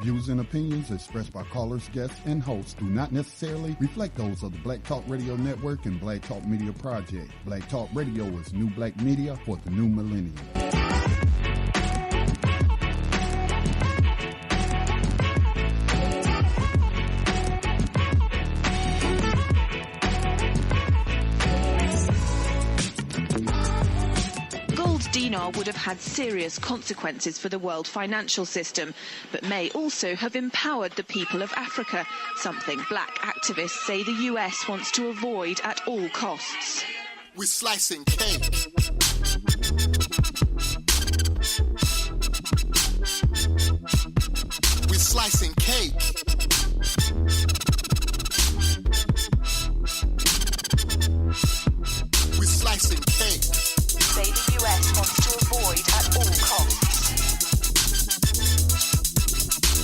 views and opinions expressed by callers, guests, and hosts do not necessarily reflect those of the Black Talk Radio Network and Black Talk Media Project. Black Talk Radio is new black media for the new millennium. Dinar would have had serious consequences for the world financial system, but may also have empowered the people of Africa, something black activists say the US wants to avoid at all costs. We're slicing cake. We're slicing cake. We're slicing cake. Say the US wants to avoid at all costs.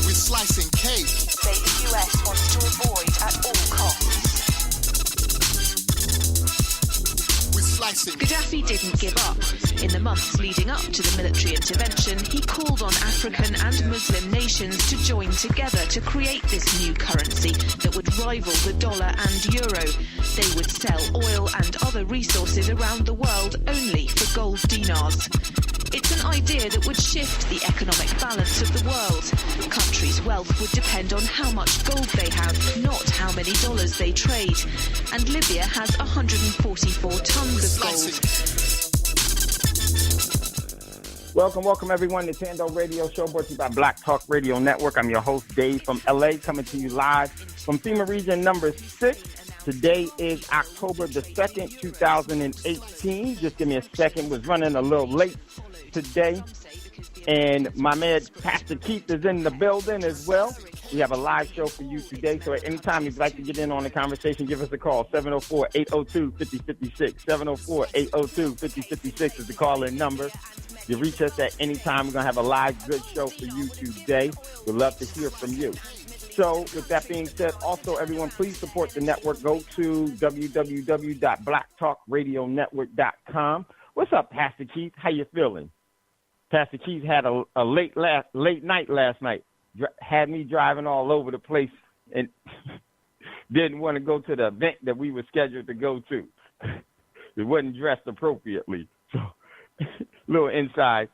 We're slicing cake. Say the US wants to avoid at all costs. We're slicing. Gaddafi didn't give up. In the months leading up to the military intervention, he called on African and Muslim nations to join together to create this new currency that would rival the dollar and euro. They would sell oil and other resources around the world only for gold dinars. It's an idea that would shift the economic balance of the world. Countries' wealth would depend on how much gold they have, not how many dollars they trade. And Libya has 144 tons of gold. Welcome everyone to Thando Radio Show, brought to you by Black Talk Radio Network. I'm your host, Dave, from LA, coming to you live from FEMA Region number 6. Today is October the 2nd, 2018. Just give me a second. Was running a little late today. And my man, Pastor Keith, is in the building as well. We have a live show for you today. So at any time you'd like to get in on the conversation, give us a call. 704-802-5056. 704-802-5056 is the call-in number. You reach us at any time. We're going to have a live good show for you today. We'd love to hear from you. So with that being said, also, everyone, please support the network. Go to www.blacktalkradionetwork.com. What's up, Pastor Keith? How you feeling? Pastor Keith had a late night last night. Had me driving all over the place and didn't want to go to the event that we were scheduled to go to. It wasn't dressed appropriately. So little inside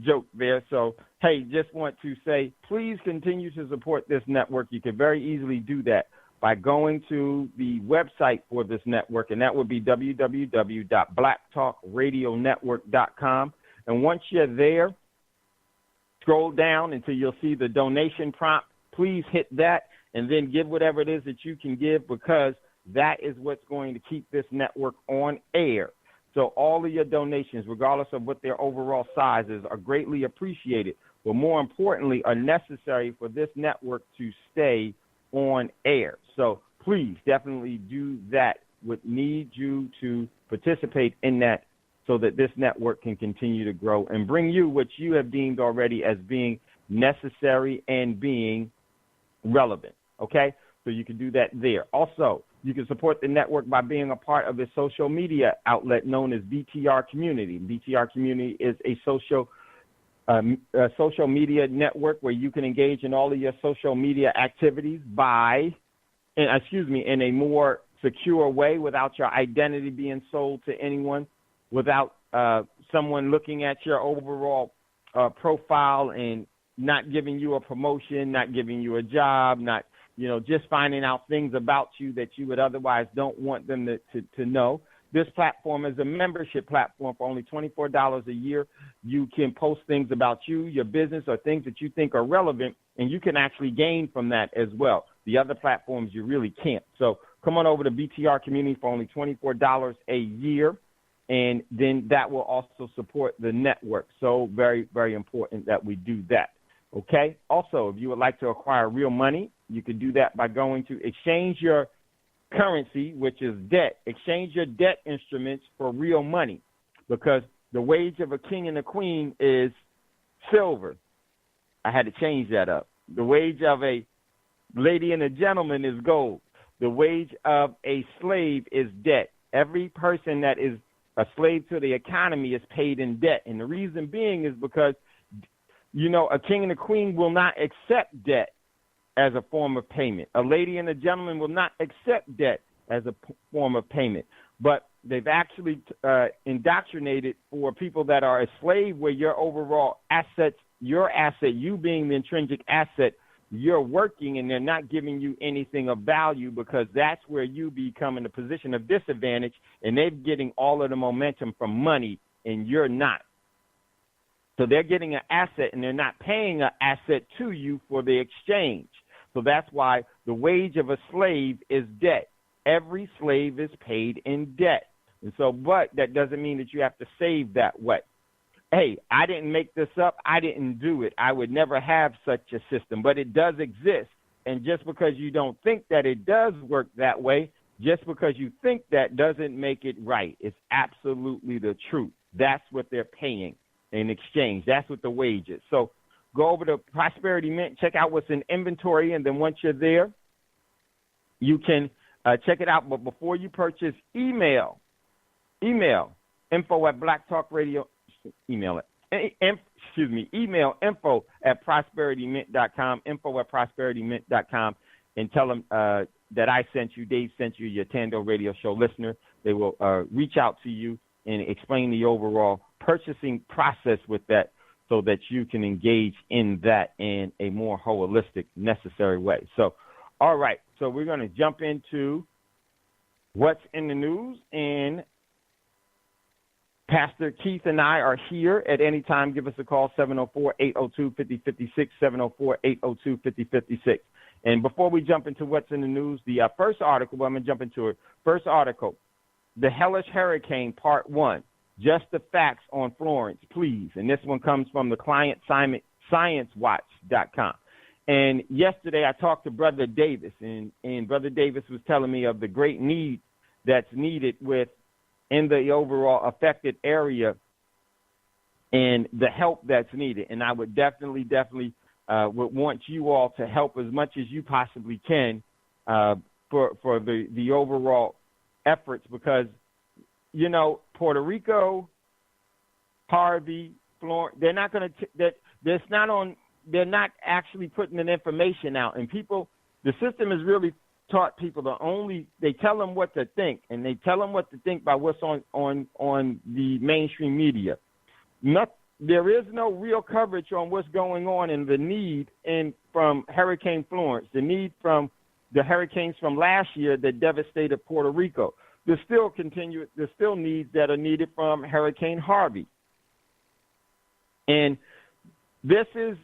joke there. So, hey, just want to say, please continue to support this network. You can very easily do that by going to the website for this network, and that would be www.blacktalkradionetwork.com. And once you're there, scroll down until you'll see the donation prompt. Please hit that and then give whatever it is that you can give, because that is what's going to keep this network on air. So all of your donations, regardless of what their overall size is, are greatly appreciated, but more importantly, are necessary for this network to stay on air. So please definitely do that. Would need you to participate in that so that this network can continue to grow and bring you what you have deemed already as being necessary and being relevant, okay? So you can do that there. Also, you can support the network by being a part of a social media outlet known as BTR Community. BTR Community is a social media network where you can engage in all of your social media activities in a more secure way without your identity being sold to anyone, without someone looking at your overall profile and not giving you a promotion, not giving you a job, not just finding out things about you that you would otherwise don't want them to know. This platform is a membership platform for only $24 a year. You can post things about you, your business, or things that you think are relevant, and you can actually gain from that as well. The other platforms, you really can't. So come on over to BTR Community for only $24 a year, and then that will also support the network. So very, very important that we do that. Okay. Also, if you would like to acquire real money, you can do that by going to exchange your currency, which is debt. Exchange your debt instruments for real money, because the wage of a king and a queen is silver. I had to change that up. The wage of a lady and a gentleman is gold. The wage of a slave is debt. Every person that is a slave to the economy is paid in debt. And the reason being is because a king and a queen will not accept debt as a form of payment. A lady and a gentleman will not accept debt as a form of payment. But they've actually indoctrinated for people that are a slave, where your overall assets, your asset, you being the intrinsic asset, you're working and they're not giving you anything of value, because that's where you become in a position of disadvantage, and they're getting all of the momentum from money and you're not. So they're getting an asset and they're not paying an asset to you for the exchange. So that's why the wage of a slave is debt. Every slave is paid in debt. And so, but that doesn't mean that you have to save that way. Hey, I didn't make this up. I didn't do it. I would never have such a system, but it does exist. And just because you don't think that it does work that way, just because you think that doesn't make it right. It's absolutely the truth. That's what they're paying in exchange. That's what the wage is. So go over to Prosperity Mint, check out what's in inventory, and then once you're there, you can check it out. But before you purchase, email info at Black Talk Radio. Email info at prosperitymint.com, info at prosperitymint.com, and tell them that I sent you, Dave sent you, your Thando radio show listener. They will reach out to you and explain the overall purchasing process with that, so that you can engage in that in a more holistic, necessary way. So, all right, so we're going to jump into what's in the news, and Pastor Keith and I are here at any time. Give us a call, 704-802-5056, 704-802-5056. And before we jump into what's in the news, the first article, I'm going to jump into it. First article, The Hellish Hurricane, Part 1. Just the facts on Florence, please. And this one comes from the client ScienceWatch.com. And yesterday I talked to Brother Davis, and Brother Davis was telling me of the great need that's needed in the overall affected area, and the help that's needed. And I would definitely would want you all to help as much as you possibly can for the overall efforts, because Puerto Rico, Harvey, Florence, they're not going to. They're not actually putting the information out, and people. The system has really taught people they tell them what to think, and they tell them what to think by what's on the mainstream media. There is no real coverage on what's going on and the need from Hurricane Florence, the need from the hurricanes from last year that devastated Puerto Rico. There's still needs that are needed from Hurricane Harvey. And this is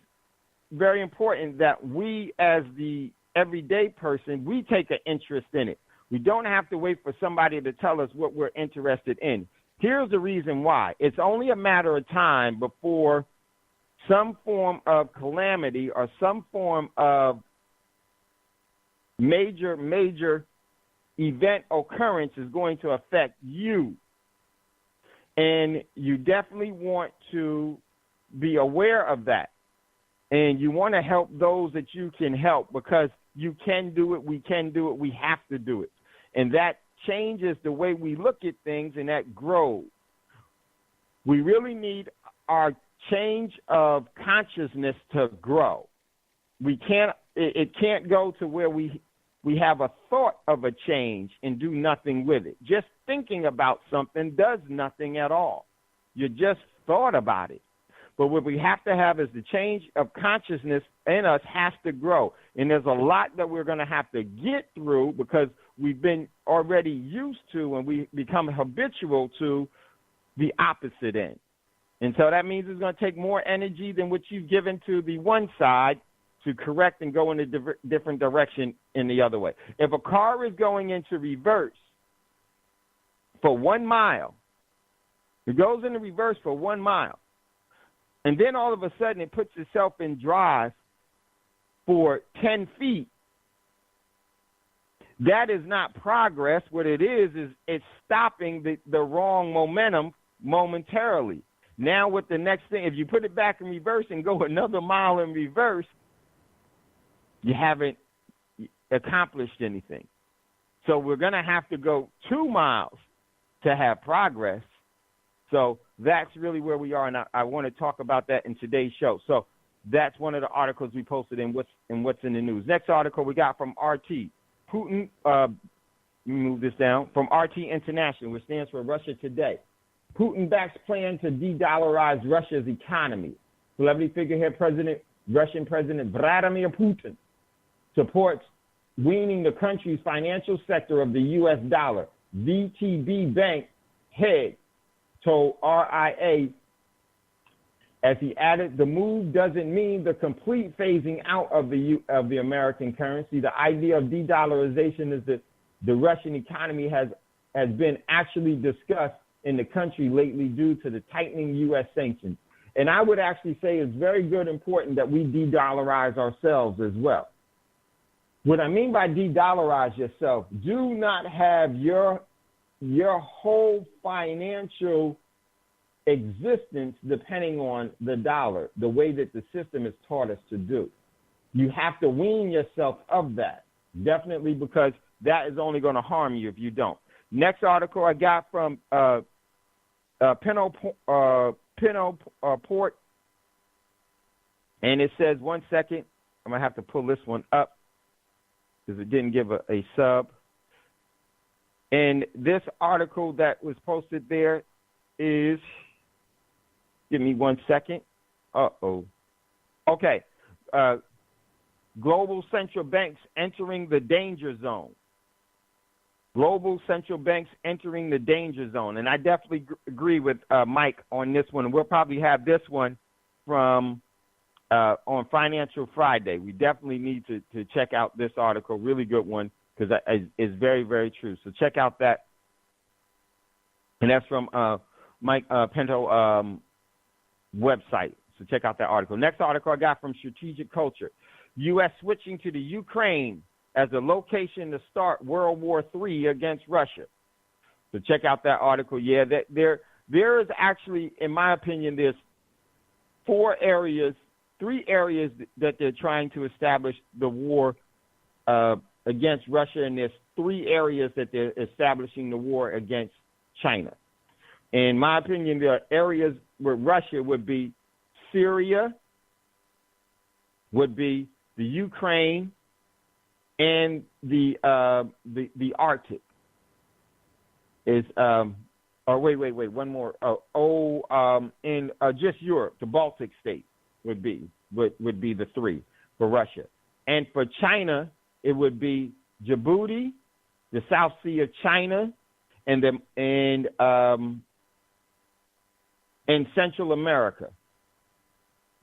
very important that we, as the everyday person, we take an interest in it. We don't have to wait for somebody to tell us what we're interested in. Here's the reason why. It's only a matter of time before some form of calamity or some form of major event occurrence is going to affect you. And you definitely want to be aware of that. And you want to help those that you can help, because you can do it, we can do it, we have to do it. And that changes the way we look at things, and that grows. We really need our change of consciousness to grow. It can't go to where we have a thought of a change and do nothing with it. Just thinking about something does nothing at all. You just thought about it. But what we have to have is the change of consciousness in us has to grow. And there's a lot that we're going to have to get through, because we've been already used to, and we become habitual to the opposite end. And so that means it's going to take more energy than what you've given to the one side to correct and go in a different direction in the other way. If a car is going into reverse for 1 mile, it goes into reverse for 1 mile, and then all of a sudden it puts itself in drive for 10 feet, that is not progress. What it is it's stopping the wrong momentum momentarily. Now with the next thing, if you put it back in reverse and go another mile in reverse, you haven't accomplished anything. So we're going to have to go 2 miles to have progress. So that's really where we are, and I want to talk about that in today's show. So that's one of the articles we posted in what's in the news. Next article we got from RT. Putin, let me move this down, from RT International, which stands for Russia Today. Putin backs plan to de-dollarize Russia's economy. Celebrity figurehead Russian President Vladimir Putin supports weaning the country's financial sector of the U.S. dollar. VTB Bank head told RIA, as he added, the move doesn't mean the complete phasing out of the American currency. The idea of de-dollarization is that the Russian economy has been actually discussed in the country lately due to the tightening U.S. sanctions. And I would actually say it's very good, important that we de-dollarize ourselves as well. What I mean by de-dollarize yourself, do not have your whole financial existence depending on the dollar, the way that the system has taught us to do. You have to wean yourself of that, definitely, because that is only going to harm you if you don't. Next article I got from Port, and it says, one second, I'm going to have to pull this one up because it didn't give a sub. And this article that was posted there is, give me 1 second. Okay. Global central banks entering the danger zone. Global central banks entering the danger zone. And I definitely agree with Mike on this one. We'll probably have this one from on Financial Friday. We definitely need to check out this article. Really good one, because it's very, very true. So check out that. And that's from Mike Pinto website. So check out that article. Next article I got from Strategic Culture. U.S. switching to the Ukraine as a location to start World War III against Russia. So check out that article. Yeah, there is actually, in my opinion, there's three areas that they're trying to establish the war against Russia, and there's 3 areas that they're establishing the war against China. In my opinion, there are areas where Russia would be Syria, would be the Ukraine, and the Arctic. Is wait, one more. In just Europe, the Baltic states would be the 3 for Russia, and for China it would be Djibouti, the South Sea of China, and Central America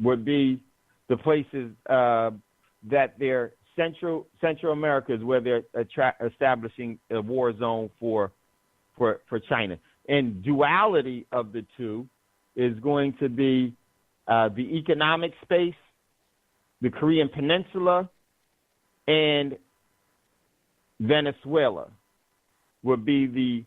would be the places that they're Central America is where they're establishing a war zone for China. And duality of the two is going to be the economic space, the Korean Peninsula, and Venezuela would be the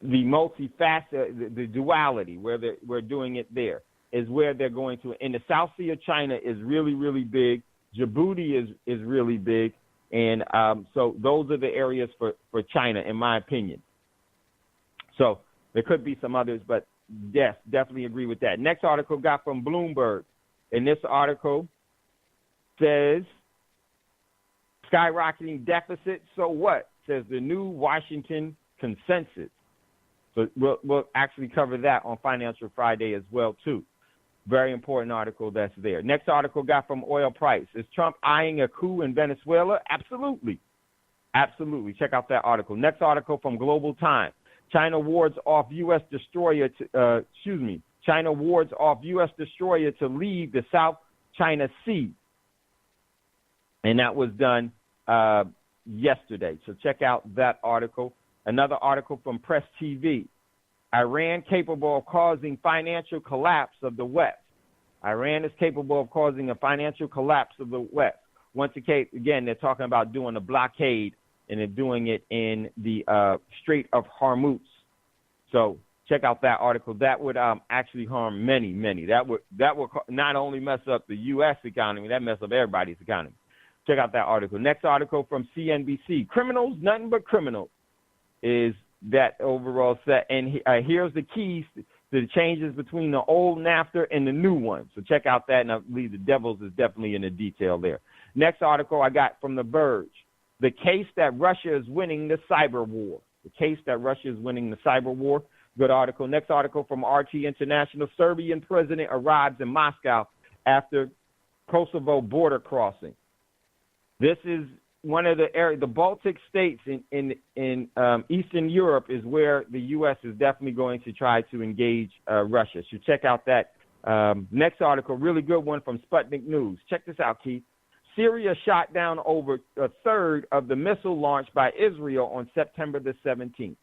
multifaceted, the duality where we're doing it there is where they're going to. And the South Sea of China is really, really big. Djibouti is really big. And so those are the areas for China, in my opinion. So there could be some others, but yes, definitely agree with that. Next article got from Bloomberg. And this article says, skyrocketing deficit, so what? Says the new Washington consensus. So we'll actually cover that on Financial Friday as well, too. Very important article that's there. Next article got from oil price. Is Trump eyeing a coup in Venezuela? Absolutely. Absolutely. Check out that article. Next article from Global Times. China wards off U.S. destroyer China wards off U.S. destroyer to leave the South China Sea. And that was done yesterday. So check out that article. Another article from Press TV. Iran capable of causing financial collapse of the West. Iran is capable of causing a financial collapse of the West. Once again, they're talking about doing a blockade, and they're doing it in the Strait of Hormuz. So check out that article. That would actually harm many. That would not only mess up the U.S. economy, that mess up everybody's economy. Check out that article. Next article from CNBC. Criminals, nothing but criminals, is that overall set. And here's the keys the changes between the old NAFTA and the new one. So check out that, and I believe the Devils is definitely in the detail there. Next article I got from The Verge. The case that Russia is winning the cyber war. The case that Russia is winning the cyber war. Good article. Next article from RT International. Serbian president arrives in Moscow after Kosovo border crossing. This is one of the areas, the Baltic states in Eastern Europe is where the U.S. is definitely going to try to engage Russia. So check out that next article, really good one from Sputnik News. Check this out, Keith. Syria shot down over a third of the missile launched by Israel on September the 17th.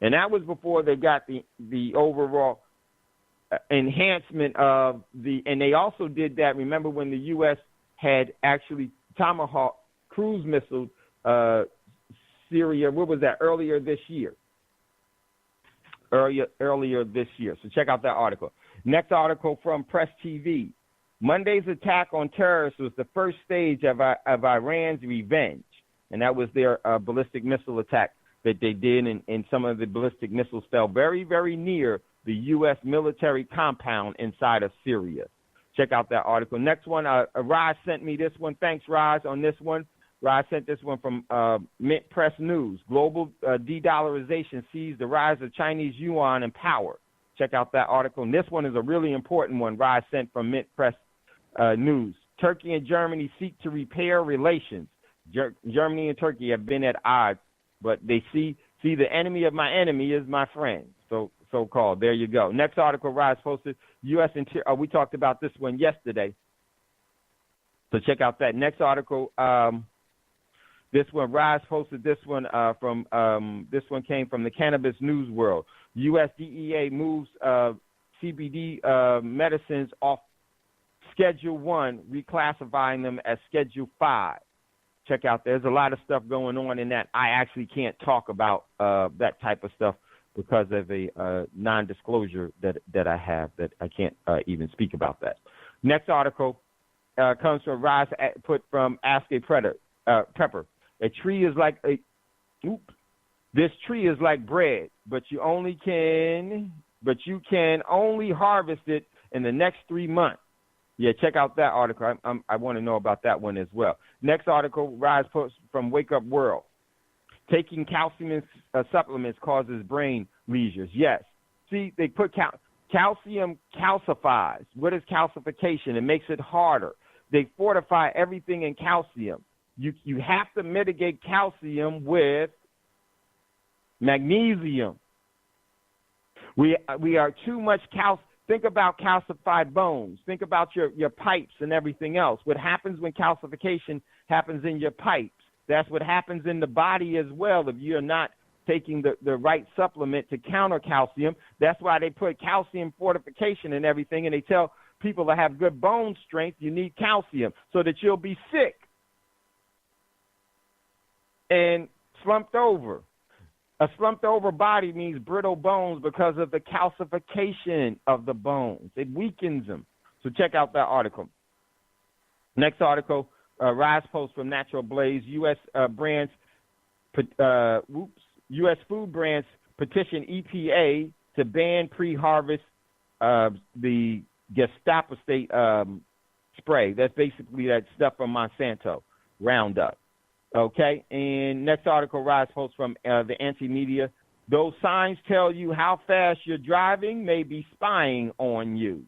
And that was before they got the overall enhancement of and they also did that, remember when the U.S. had actually Tomahawk cruise missiles, Syria, what was that, earlier this year? Earlier this year. So check out that article. Next article from Press TV. Monday's attack on terrorists was the first stage of Iran's revenge. And that was their ballistic missile attack that they did, and some of the ballistic missiles fell very, very near the U.S. military compound inside of Syria. Check out that article. Next one, Raj sent me this one. Thanks, Raj, on this one. Raj sent this one from Mint Press News. Global de-dollarization sees the rise of Chinese yuan and power. Check out that article. And this one is a really important one Raj sent from Mint Press News. Turkey and Germany seek to repair relations. Germany and Turkey have been at odds, but they see the enemy of my enemy is my friend. So-called. There you go. Next article Raj posted. U.S. Interior. We talked about this one yesterday. So check out that. Next article. This one, Raj posted this one this one came from the Cannabis News World. U.S. DEA moves CBD medicines off Schedule 1, reclassifying them as Schedule 5. Check out, there's a lot of stuff going on in that. I actually can't talk about that type of stuff because of a non-disclosure that I have, that I can't even speak about that. Next article comes from Raj, put from Ask a Prepper. A tree is like this tree is like bread, but you can only harvest it in the next 3 months. Yeah, check out that article. I want to know about that one as well. Next article, Rise post from Wake Up World. Taking calcium supplements causes brain lesions. Yes. See, they put calcium calcifies. What is calcification? It makes it harder. They fortify everything in calcium. You have to mitigate calcium with magnesium. We are too much calcium. Think about calcified bones. Think about your pipes and everything else. What happens when calcification happens in your pipes? That's what happens in the body as well if you're not taking the right supplement to counter calcium. That's why they put calcium fortification and everything, and they tell people to have good bone strength, you need calcium so that you'll be sick and slumped over. A slumped over body means brittle bones because of the calcification of the bones. It weakens them. So check out that article. Next article, Rise Post from Natural Blaze. U.S. U.S. food brands petition EPA to ban pre-harvest the glyphosate spray. That's basically that stuff from Monsanto, Roundup. Okay, and next article, Rise Post from the Anti-Media. Those signs tell you how fast you're driving may be spying on you.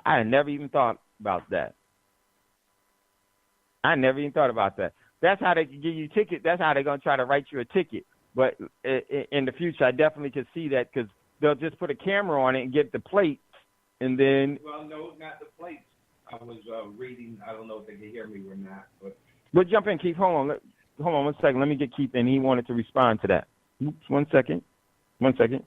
I had never even thought about that. That's how they can give you a ticket. That's how they're going to try to write you a ticket. But in the future, I definitely could see that because they'll just put a camera on it and get the plates, and then... Well, no, not the plates. I was reading. I don't know if they can hear me or not, but... We'll jump in, Keith. Hold on 1 second. Let me get Keith in. He wanted to respond to that. Oops, 1 second. 1 second.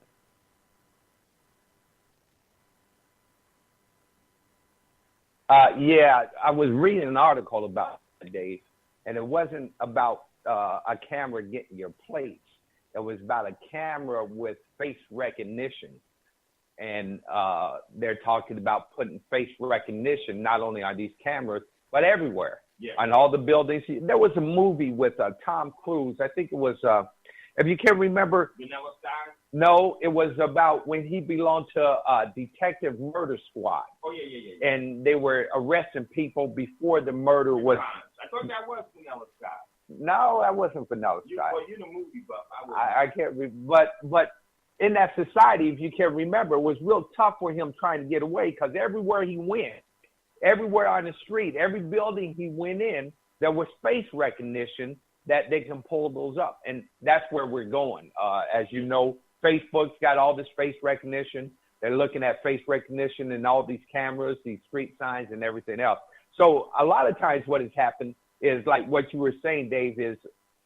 Yeah, I was reading an article about it, Dave, and it wasn't about a camera getting your plates. It was about a camera with face recognition. And they're talking about putting face recognition not only on these cameras, but everywhere. Yeah. On all the buildings. There was a movie with Tom Cruise. I think it was If you can remember, no, it was about when he belonged to Detective Murder Squad. Oh, yeah. And they were arresting people before the murder was. I thought that was Vanilla Sky. No, that wasn't Vanilla Sky. Well, you're the movie buff. I can't. But in that society, if you can remember, it was real tough for him trying to get away because everywhere he went, everywhere on the street, every building he went in, there was face recognition that they can pull those up. And that's where we're going. As you know, Facebook's got all this face recognition. They're looking at face recognition and all these cameras, these street signs and everything else. So a lot of times what has happened is like what you were saying, Dave, is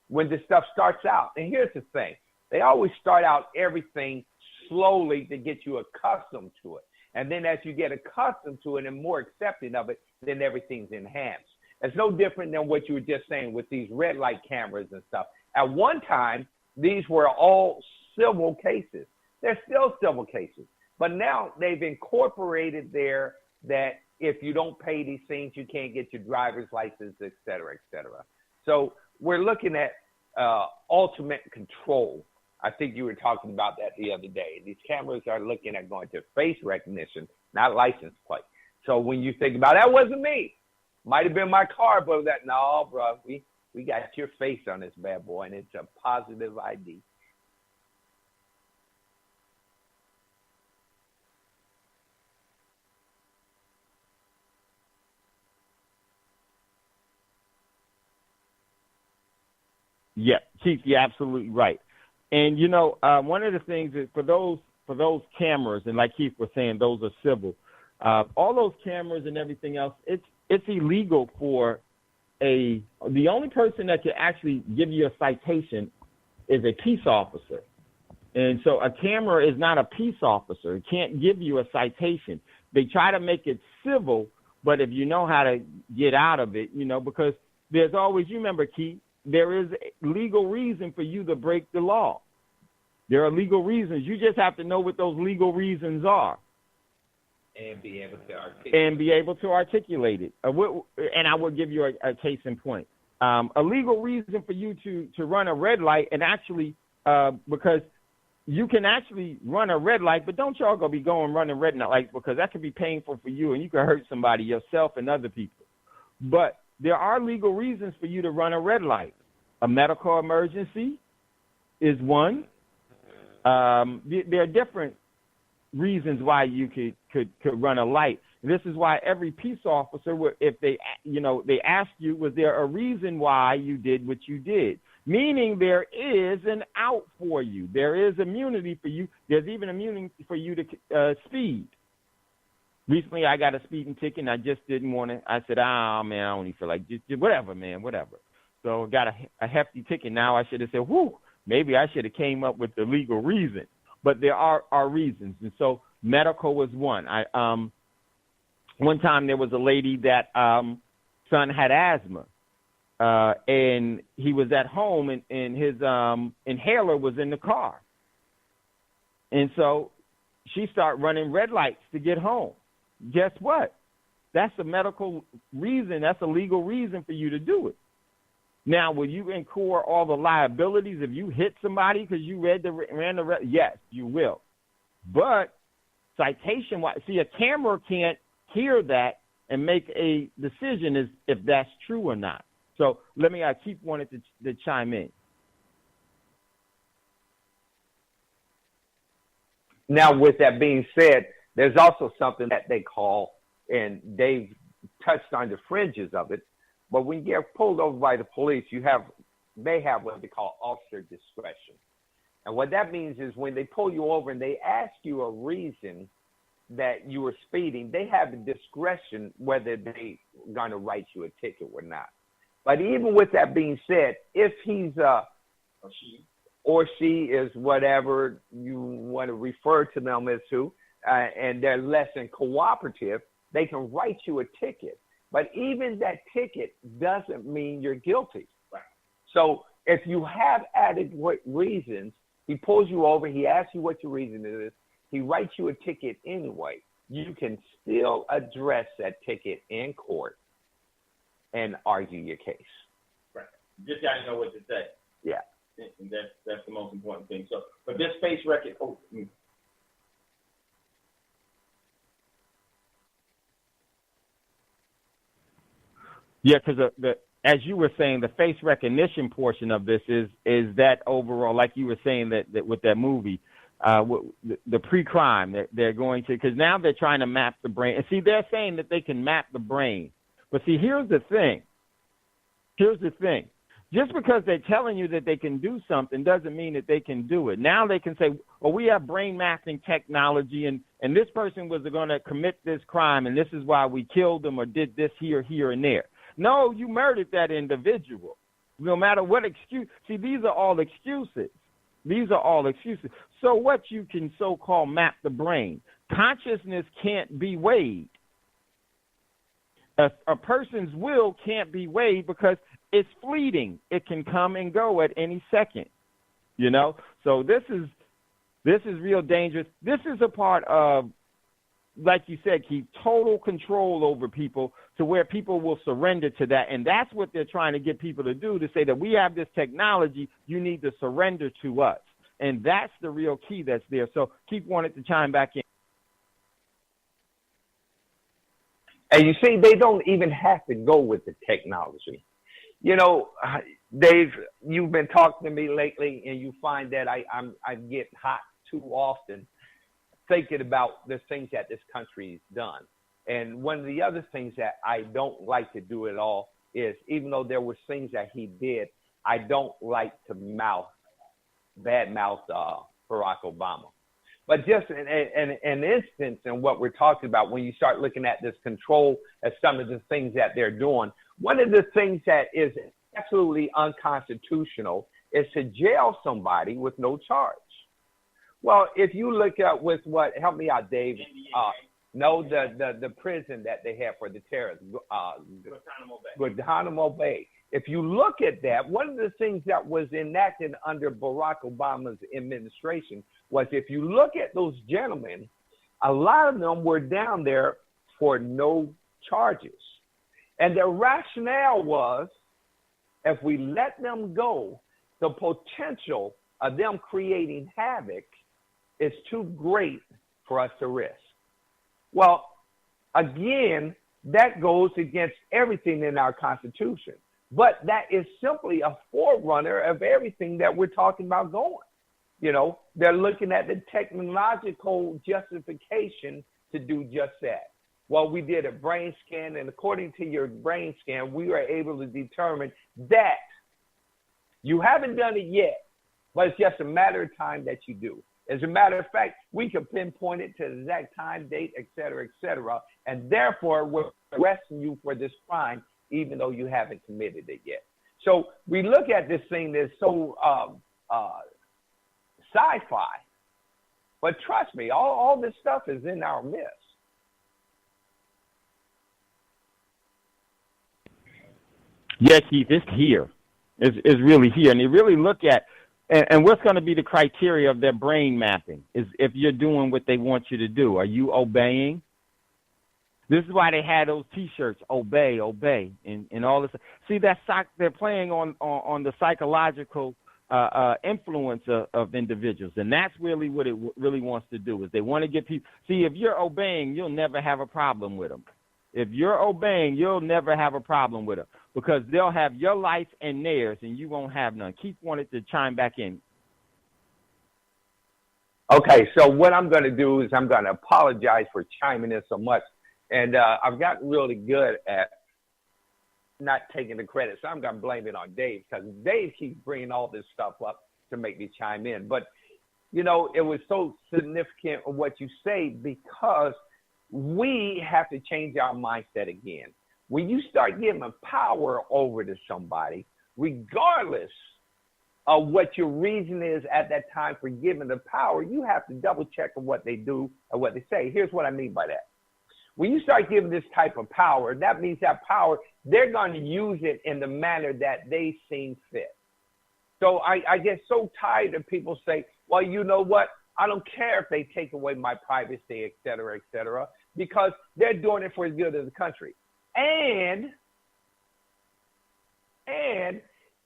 when this stuff starts out, and here's the thing, they always start out everything slowly to get you accustomed to it. And then as you get accustomed to it and more accepting of it, then everything's enhanced. It's no different than what you were just saying with these red light cameras and stuff. At one time, these were all civil cases. They're still civil cases. But now they've incorporated there that if you don't pay these things, you can't get your driver's license, et cetera, et cetera. So we're looking at ultimate control. I think you were talking about that the other day. These cameras are looking at going to face recognition, not license plate. So when you think about that wasn't me. Might have been my car, but no, bro, we got your face on this bad boy, and it's a positive ID. Yeah, Chief, you're absolutely right. And you know, one of the things is for those cameras, and like Keith was saying, those are civil. All those cameras and everything else, it's illegal for the only person that can actually give you a citation is a peace officer. And so a camera is not a peace officer. It can't give you a citation. They try to make it civil, but if you know how to get out of it, you know, because there's always, you remember, Keith, there is a legal reason for you to break the law. There are legal reasons. You just have to know what those legal reasons are. And be able to articulate it. And I will give you a case in point. A legal reason for you to run a red light, and actually, because you can actually run a red light, but don't y'all go be going running red lights, because that could be painful for you and you can hurt somebody, yourself and other people. But there are legal reasons for you to run a red light. A medical emergency is one. There are different reasons why you could run a light. This is why every peace officer, if they ask you, was there a reason why you did what you did? Meaning there is an out for you. There is immunity for you. There's even immunity for you to speed. Recently, I got a speeding ticket, and I just didn't want to. I said, man, I don't even feel like just whatever, man, whatever. So got a hefty ticket. Now I should have said, maybe I should have came up with the legal reason. But there are reasons. And so medical was one. One time there was a lady that son had asthma, and he was at home, and his inhaler was in the car. And so she started running red lights to get home. Guess what? That's a medical reason. That's a legal reason for you to do it. Now, will you incur all the liabilities if you hit somebody because you ran the red? Yes, you will. But citation-wise, see, a camera can't hear that and make a decision as if that's true or not. So let me keep wanting to chime in. Now, with that being said, there's also something that they call, and Dave touched on the fringes of it, but when you get pulled over by the police, they have what they call officer discretion. And what that means is when they pull you over and they ask you a reason that you were speeding, they have the discretion whether they're going to write you a ticket or not. But even with that being said, if he's or she is whatever you want to refer to them as to, and they're less than cooperative, they can write you a ticket. But even that ticket doesn't mean you're guilty. Right. So if you have adequate reasons, he pulls you over, he asks you what your reason is, he writes you a ticket anyway, you can still address that ticket in court and argue your case. Right. You just got to know what to say. Yeah. And that's the most important thing. So, but this face recognition. Yeah, because as you were saying, the face recognition portion of this is that overall, like you were saying that with that movie, the pre-crime that they're going to, because now they're trying to map the brain. And see, they're saying that they can map the brain. But see, here's the thing. Just because they're telling you that they can do something doesn't mean that they can do it. Now they can say, well, we have brain mapping technology, and this person was going to commit this crime, and this is why we killed them or did this here, and there. No, you murdered that individual. No matter what excuse. See, these are all excuses. So what you can so-called map the brain. Consciousness can't be weighed. A person's will can't be weighed because it's fleeting. It can come and go at any second. So this is real dangerous. This is a part of, like you said, keep total control over people to where people will surrender to that. And that's what they're trying to get people to do, to say that we have this technology, you need to surrender to us. And that's the real key that's there. So Keith wanted to chime back in. And you see, they don't even have to go with the technology. Dave, you've been talking to me lately, and you find that I get hot too often thinking about the things that this country's done. And one of the other things that I don't like to do at all is, even though there were things that he did, I don't like to badmouth Barack Obama. But just an instance in what we're talking about, when you start looking at this control as some of the things that they're doing, one of the things that is absolutely unconstitutional is to jail somebody with no charge. Well, if you look at with what, help me out, Dave. The prison that they have for the terrorists, Guantanamo Bay. If you look at that, one of the things that was enacted under Barack Obama's administration was, if you look at those gentlemen, a lot of them were down there for no charges. And the rationale was, if we let them go, the potential of them creating havoc is too great for us to risk. Well, again, that goes against everything in our Constitution. But that is simply a forerunner of everything that we're talking about going. They're looking at the technological justification to do just that. Well, we did a brain scan, and according to your brain scan, we were able to determine that you haven't done it yet, but it's just a matter of time that you do. As a matter of fact, we can pinpoint it to the exact time, date, et cetera, and therefore we're arresting you for this crime, even though you haven't committed it yet. So we look at this thing that's so sci-fi, but trust me, all this stuff is in our midst. Yeah, Keith, it's here. It's really here. And they really look at, and what's going to be the criteria of their brain mapping is if you're doing what they want you to do. Are you obeying? This is why they had those T-shirts, obey, and all this. See, they're playing on the psychological influence of individuals, and that's really what it really wants to do. Is they want to get people. See, if you're obeying, you'll never have a problem with them. If you're obeying, you'll never have a problem with them because they'll have your life and theirs, and you won't have none. Keith wanted to chime back in. Okay, so what I'm going to do is I'm going to apologize for chiming in so much. And I've gotten really good at not taking the credit. So I'm going to blame it on Dave because Dave keeps bringing all this stuff up to make me chime in. But, it was so significant of what you say because we have to change our mindset again. When you start giving power over to somebody, regardless of what your reason is at that time for giving the power, you have to double check on what they do and what they say. Here's what I mean by that. When you start giving this type of power, that means that power, they're going to use it in the manner that they seem fit. So I get so tired of people say, well, you know what? I don't care if they take away my privacy, et cetera, because they're doing it for the good of the country. And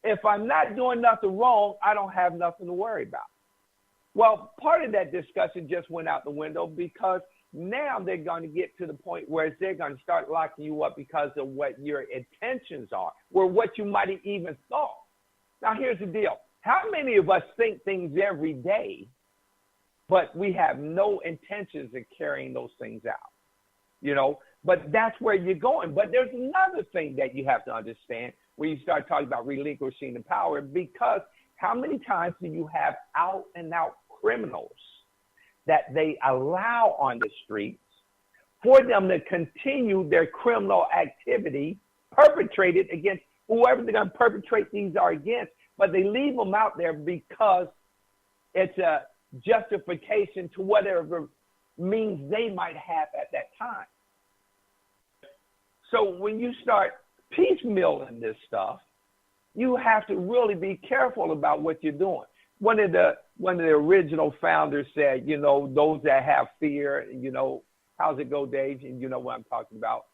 If I'm not doing nothing wrong, I don't have nothing to worry about. Well, part of that discussion just went out the window because now they're going to get to the point where they're going to start locking you up because of what your intentions are or what you might have even thought. Now, here's the deal. How many of us think things every day, but we have no intentions of carrying those things out? You know, but that's where you're going. But there's another thing that you have to understand when you start talking about relinquishing the power, because how many times do you have out and out criminals that they allow on the streets for them to continue their criminal activity perpetrated against whoever they're going to perpetrate these are against, but they leave them out there because it's a justification to whatever means they might have at that time. So when you start piecemealing this stuff, you have to really be careful about what you're doing. One of the original founders said, you know, those that have fear, you know, how's it go, Dave? And you know what I'm talking about,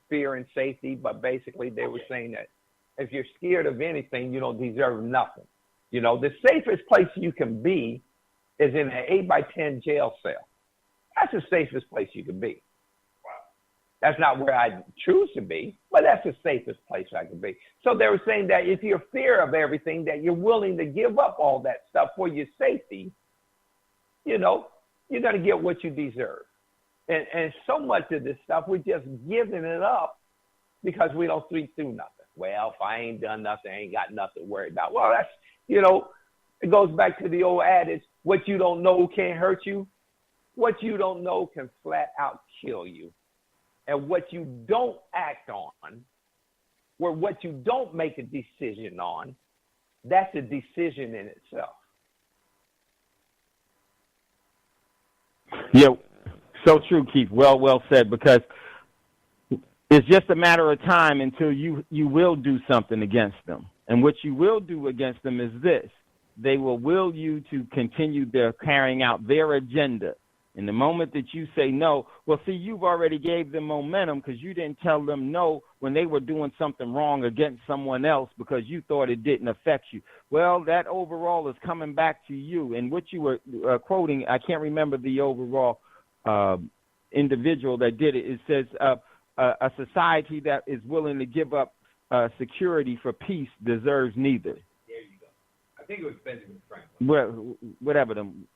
fear and safety. But basically they were saying that if you're scared of anything, you don't deserve nothing. You know, the safest place you can be is in an 8x10 jail cell. That's the safest place you can be. That's not where I choose to be, but that's the safest place I can be. So they were saying that if you're fear of everything, that you're willing to give up all that stuff for your safety, you know, you're going to get what you deserve. And so much of this stuff, we're just giving it up because we don't think through nothing. Well, if I ain't done nothing, I ain't got nothing to worry about. Well, that's, you know, it goes back to the old adage, what you don't know can't hurt you. What you don't know can flat out kill you. And what you don't act on, or what you don't make a decision on, that's a decision in itself. Yeah, so true, Keith. Well said, because it's just a matter of time until you will do something against them. And what you will do against them is this. They will will you to continue their carrying out their agenda. And the moment that you say no, well, see, you've already gave them momentum because you didn't tell them no when they were doing something wrong against someone else because you thought it didn't affect you. Well, that overall is coming back to you. And what you were quoting, I can't remember the overall individual that did it. It says a society that is willing to give up security for peace deserves neither. There you go. I think it was Benjamin Franklin. Well, whatever them.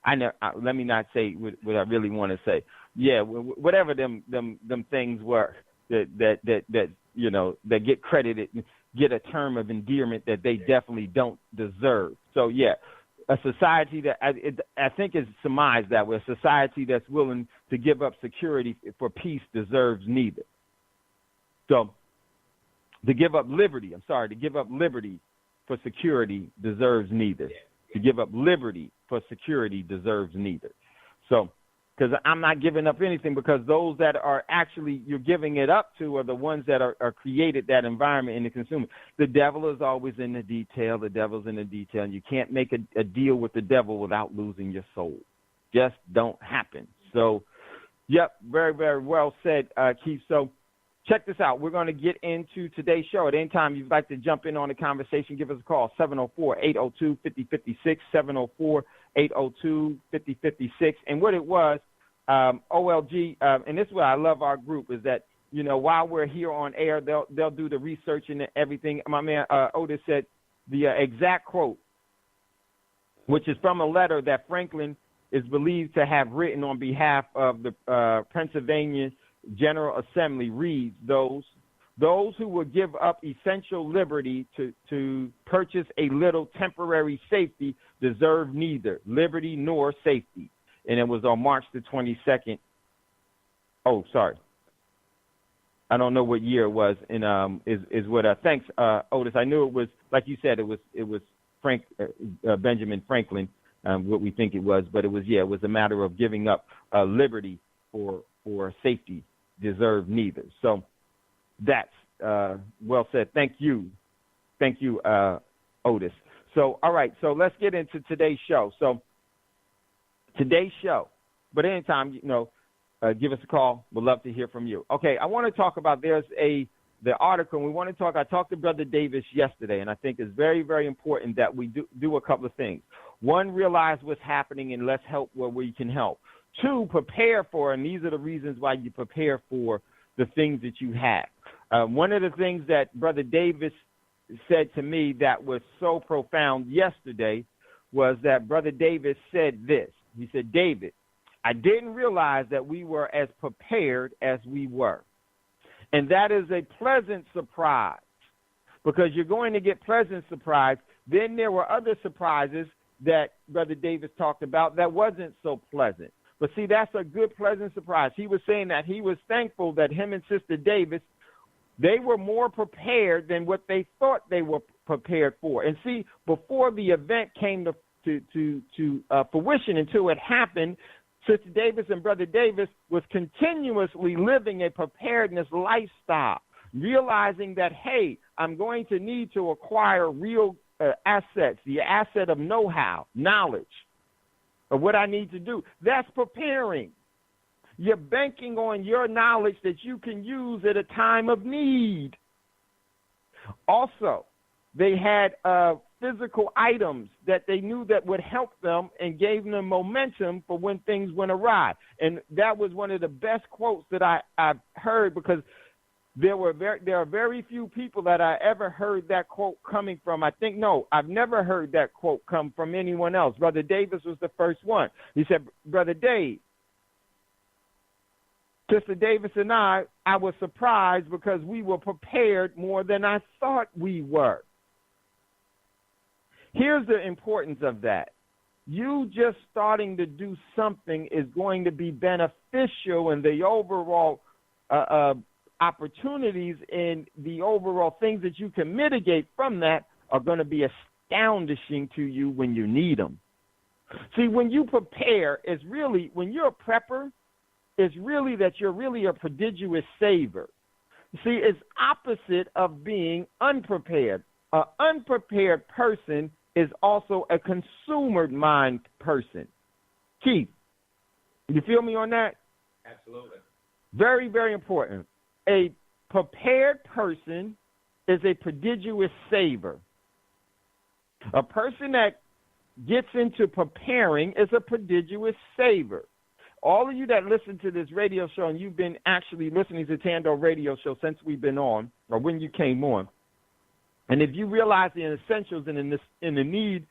Let me not say what I really want to say. Yeah, whatever them things were that you know that get credited, get a term of endearment that they definitely don't deserve. So yeah, a society that I think is surmised that way. A society that's willing to give up security for peace deserves neither. So to give up liberty for security deserves neither. To give up liberty for security deserves neither. So, because I'm not giving up anything, because those that are actually you're giving it up to are the ones that are created that environment in the consumer. The devil is always in the detail. The devil's in the detail. And you can't make a deal with the devil without losing your soul. Just don't happen. So, yep, very, very well said, Keith. So, check this out. We're going to get into today's show. At any time you'd like to jump in on the conversation, give us a call, 704-802-5056, 704-802-5056. And what it was, OLG, and this is why I love our group, is that, you know, while we're here on air, they'll do the research and everything. My man Otis said the exact quote, which is from a letter that Franklin is believed to have written on behalf of the Pennsylvania General Assembly, reads, those who will give up essential liberty to purchase a little temporary safety deserve neither liberty nor safety. And it was on March the 22nd. Oh, sorry. I don't know what year it was. And is what thanks, Otis. I knew it was, like you said, it was Benjamin Franklin, what we think it was, but it was a matter of giving up liberty for safety deserve neither. So that's well said. Thank you, Otis. So, all right, so let's get into today's show. So today's show, but anytime, you know, give us a call. We'd love to hear from you. Okay, I want to talk about there's a the article, and we want to talk. I talked to Brother Davis yesterday, and I think it's very, very important that we do a couple of things. One, realize what's happening, and let's help where we can help. Two, prepare for, and these are the reasons why you prepare for the things that you have. One of the things that Brother Davis said to me that was so profound yesterday was that Brother Davis said this. He said, David, I didn't realize that we were as prepared as we were. And that is a pleasant surprise, because you're going to get pleasant surprise. Then there were other surprises that Brother Davis talked about that wasn't so pleasant. But see, that's a good, pleasant surprise. He was saying that he was thankful that him and Sister Davis, they were more prepared than what they thought they were prepared for. And see, before the event came to fruition, until it happened, Sister Davis and Brother Davis was continuously living a preparedness lifestyle, realizing that, hey, I'm going to need to acquire real assets, the asset of know-how, knowledge of what I need to do. That's preparing. You're banking on your knowledge that you can use at a time of need. Also, they had physical items that they knew that would help them and gave them momentum for when things went awry. And that was one of the best quotes that I've heard, because there are very few people that I ever heard that quote coming from. I've never heard that quote come from anyone else. Brother Davis was the first one. He said, Brother Dave, Sister Davis and I was surprised because we were prepared more than I thought we were. Here's the importance of that. You just starting to do something is going to be beneficial, in the overall opportunities and the overall things that you can mitigate from that are going to be astounding to you when you need them. See, when you prepare, it's really, when you're a prepper, it's really that you're really a prodigious saver. See, it's opposite of being unprepared. An unprepared person is also a consumer mind person. Keith, you feel me on that? Absolutely. Very, very important. A prepared person is a prodigious saver. A person that gets into preparing is a prodigious saver. All of you that listen to this radio show, and you've been actually listening to Thando radio show since we've been on, or when you came on, and if you realize the essentials and in the need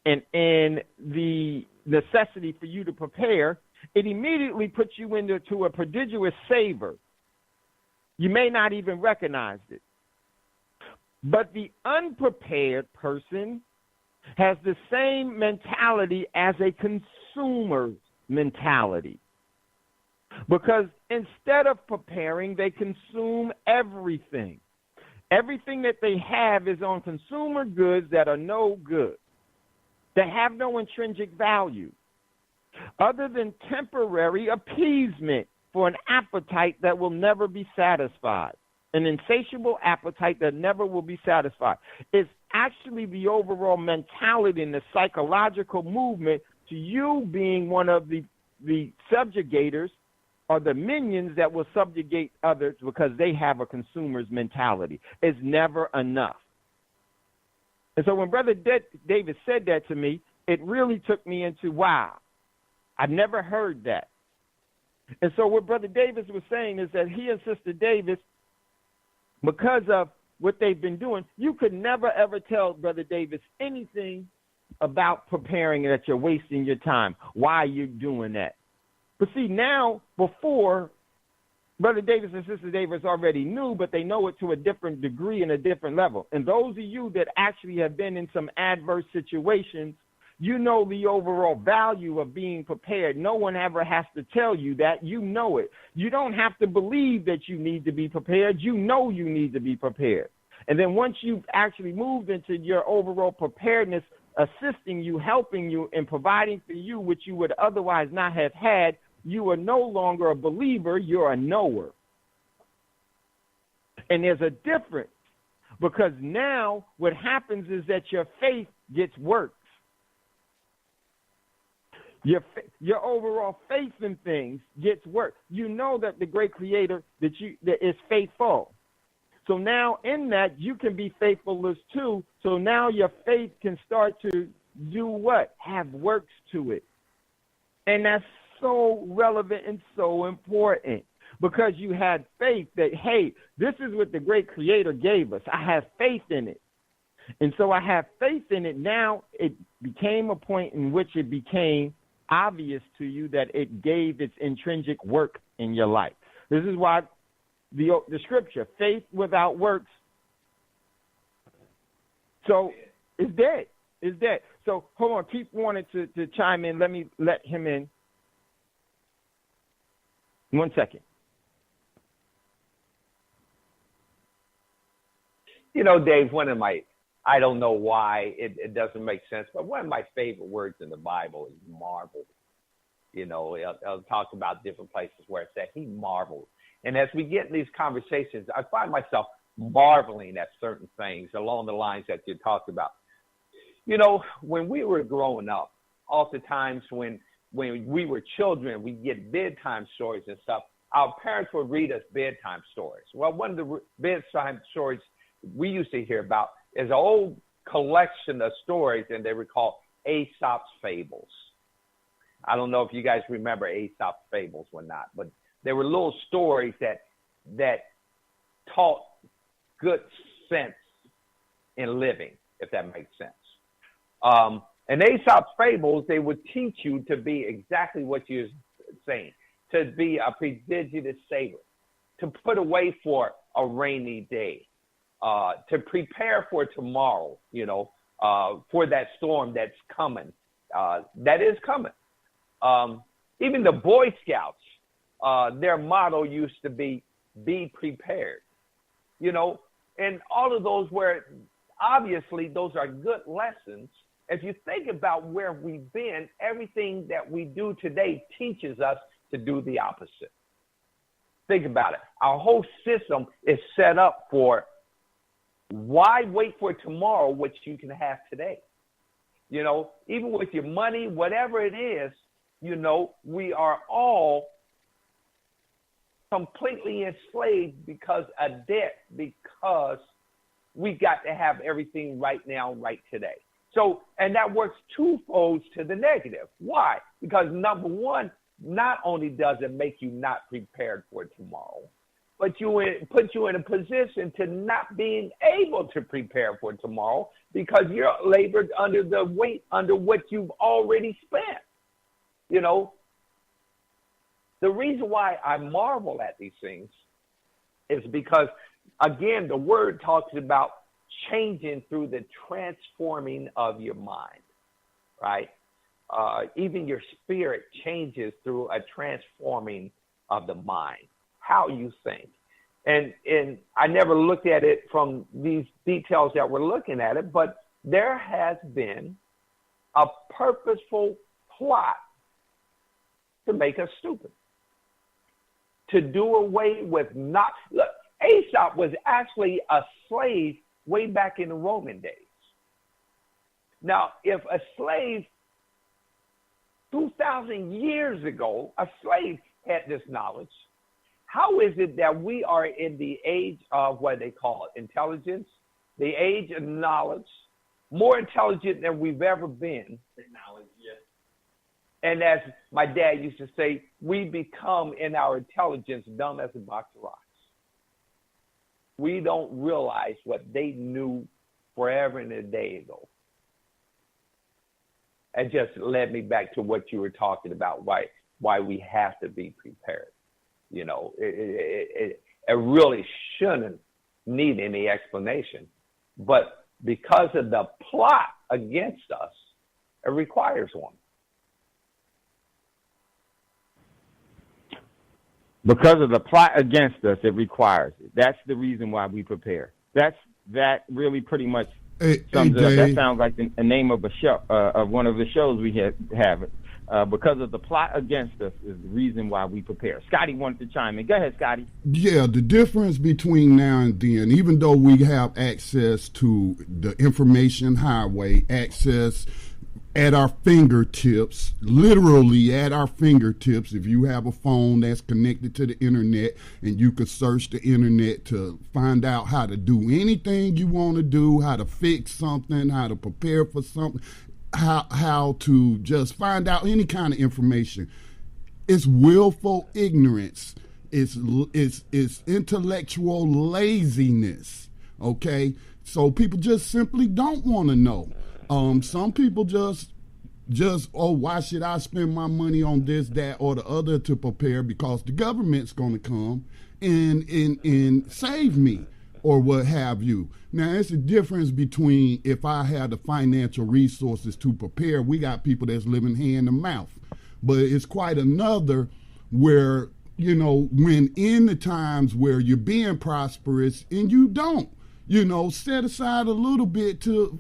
and the necessity for you to prepare, it immediately puts you into a prodigious saver. You may not even recognize it. But the unprepared person has the same mentality as a consumer's mentality. Because instead of preparing, they consume everything. Everything that they have is on consumer goods that are no good, that have no intrinsic value, other than temporary appeasement for an appetite that will never be satisfied, an insatiable appetite that never will be satisfied. It's actually the overall mentality and the psychological movement to you being one of the subjugators or the minions that will subjugate others because they have a consumer's mentality. It's never enough. And so when Brother David said that to me, it really took me into, wow, I've never heard that. And so what Brother Davis was saying is that he and Sister Davis, because of what they've been doing, you could never, ever tell Brother Davis anything about preparing that you're wasting your time. Why you're doing that. But see, now, before, Brother Davis and Sister Davis already knew, but they know it to a different degree and a different level. And those of you that actually have been in some adverse situations, you know the overall value of being prepared. No one ever has to tell you that. You know it. You don't have to believe that you need to be prepared. You know you need to be prepared. And then once you've actually moved into your overall preparedness, assisting you, helping you, and providing for you which you would otherwise not have had, you are no longer a believer, you're a knower. And there's a difference, because now what happens is that your faith gets worked. Your overall faith in things gets worked. You know that the great creator that is faithful. So now in that, you can be faithfulness too. So now your faith can start to do what? Have works to it. And that's so relevant and so important because you had faith that, hey, this is what the great creator gave us. I have faith in it. And so I have faith in it. Now it became a point in which it became obvious to you that it gave its intrinsic work in your life. This is why the scripture, faith without works, so it's dead. It's dead. So hold on, keep wanting to chime in. Let me let him in. 1 second. You know, Dave, I don't know why it doesn't make sense, but one of my favorite words in the Bible is marvel. You know, I'll talk about different places where it said he marveled. And as we get in these conversations, I find myself marveling at certain things along the lines that you talked about. You know, when we were growing up, oftentimes when we were children, we get bedtime stories and stuff. Our parents would read us bedtime stories. Well, one of the bedtime stories we used to hear about is an old collection of stories, and they were called Aesop's Fables. I don't know if you guys remember Aesop's Fables or not, but they were little stories that taught good sense in living, if that makes sense. And Aesop's Fables, they would teach you to be exactly what you're saying, to be a prodigious saver, to put away for a rainy day, to prepare for tomorrow, you know, for that storm that's coming, that is coming. Even the Boy Scouts, their motto used to be prepared, you know, and all of those were, obviously, those are good lessons. If you think about where we've been, everything that we do today teaches us to do the opposite. Think about it. Our whole system is set up for why wait for tomorrow what you can have today? You know, even with your money, whatever it is, you know, we are all completely enslaved because of debt, because we got to have everything right now, right today. So, and that works twofold to the negative. Why? Because number one, not only does it make you not prepared for tomorrow, but put you in a position to not being able to prepare for tomorrow because you're labored under the weight, under what you've already spent. You know, the reason why I marvel at these things is because, again, the word talks about changing through the transforming of your mind, right? Even your spirit changes through a transforming of the mind, how you think. And I never looked at it from these details that we're looking at it, but there has been a purposeful plot to make us stupid, to do away with not. Look, Aesop was actually a slave way back in the Roman days. Now, if a slave 2,000 years ago, a slave had this knowledge, how is it that we are in the age of what they call intelligence, the age of knowledge, more intelligent than we've ever been? Technology, yes. And as my dad used to say, we become in our intelligence dumb as a box of rocks. We don't realize what they knew forever and a day ago. It just led me back to what you were talking about, why we have to be prepared. You know, it really shouldn't need any explanation. But because of the plot against us, it requires one. Because of the plot against us, it requires it. That's the reason why we prepare. That really pretty much sums it up. That sounds like the name of a show, of one of the shows we have. Because of the plot against us is the reason why we prepare. Scotty wanted to chime in. Go ahead, Scotty. Yeah, the difference between now and then, even though we have access to the information highway, access at our fingertips, literally at our fingertips. If you have a phone that's connected to the internet and you could search the internet to find out how to do anything you want to do, how to fix something, how to prepare for something, how to just find out any kind of information. It's willful ignorance. It's intellectual laziness. Okay, so people just simply don't want to know. Some people just why should I spend my money on this, that, or the other to prepare because the government's going to come and save me or what have you. Now, it's a difference between if I had the financial resources to prepare. We got people that's living hand to mouth. But it's quite another where, when in the times where you're being prosperous and you don't, set aside a little bit to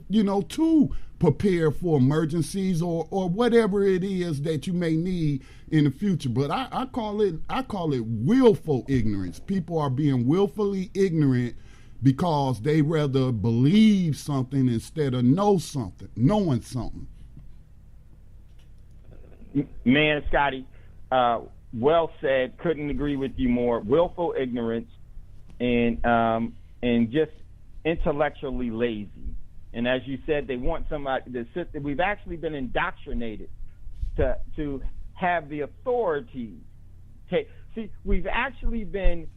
prepare for emergencies or whatever it is that you may need in the future. But I call it willful ignorance. People are being willfully ignorant because they rather believe something instead of knowing something. Man, Scotty, well said. Couldn't agree with you more. Willful ignorance and just intellectually lazy. And as you said, they want somebody to sit there. We've actually been indoctrinated to have the authority. See, we've actually been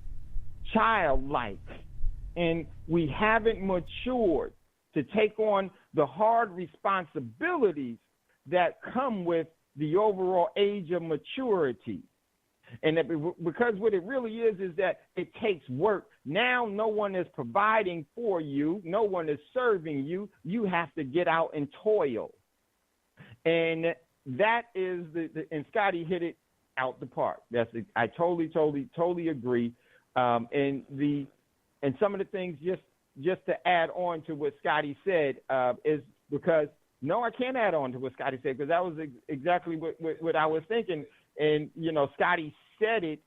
childlike, and we haven't matured to take on the hard responsibilities that come with the overall age of maturity. And because what it really is that it takes work. Now no one is providing for you. No one is serving you. You have to get out and toil. And that is and Scotty hit it out the park. I totally agree. And some of the things just to add on to what Scotty said is because no, I can't add on to what Scotty said because that was exactly what I was thinking. And, Scotty said it,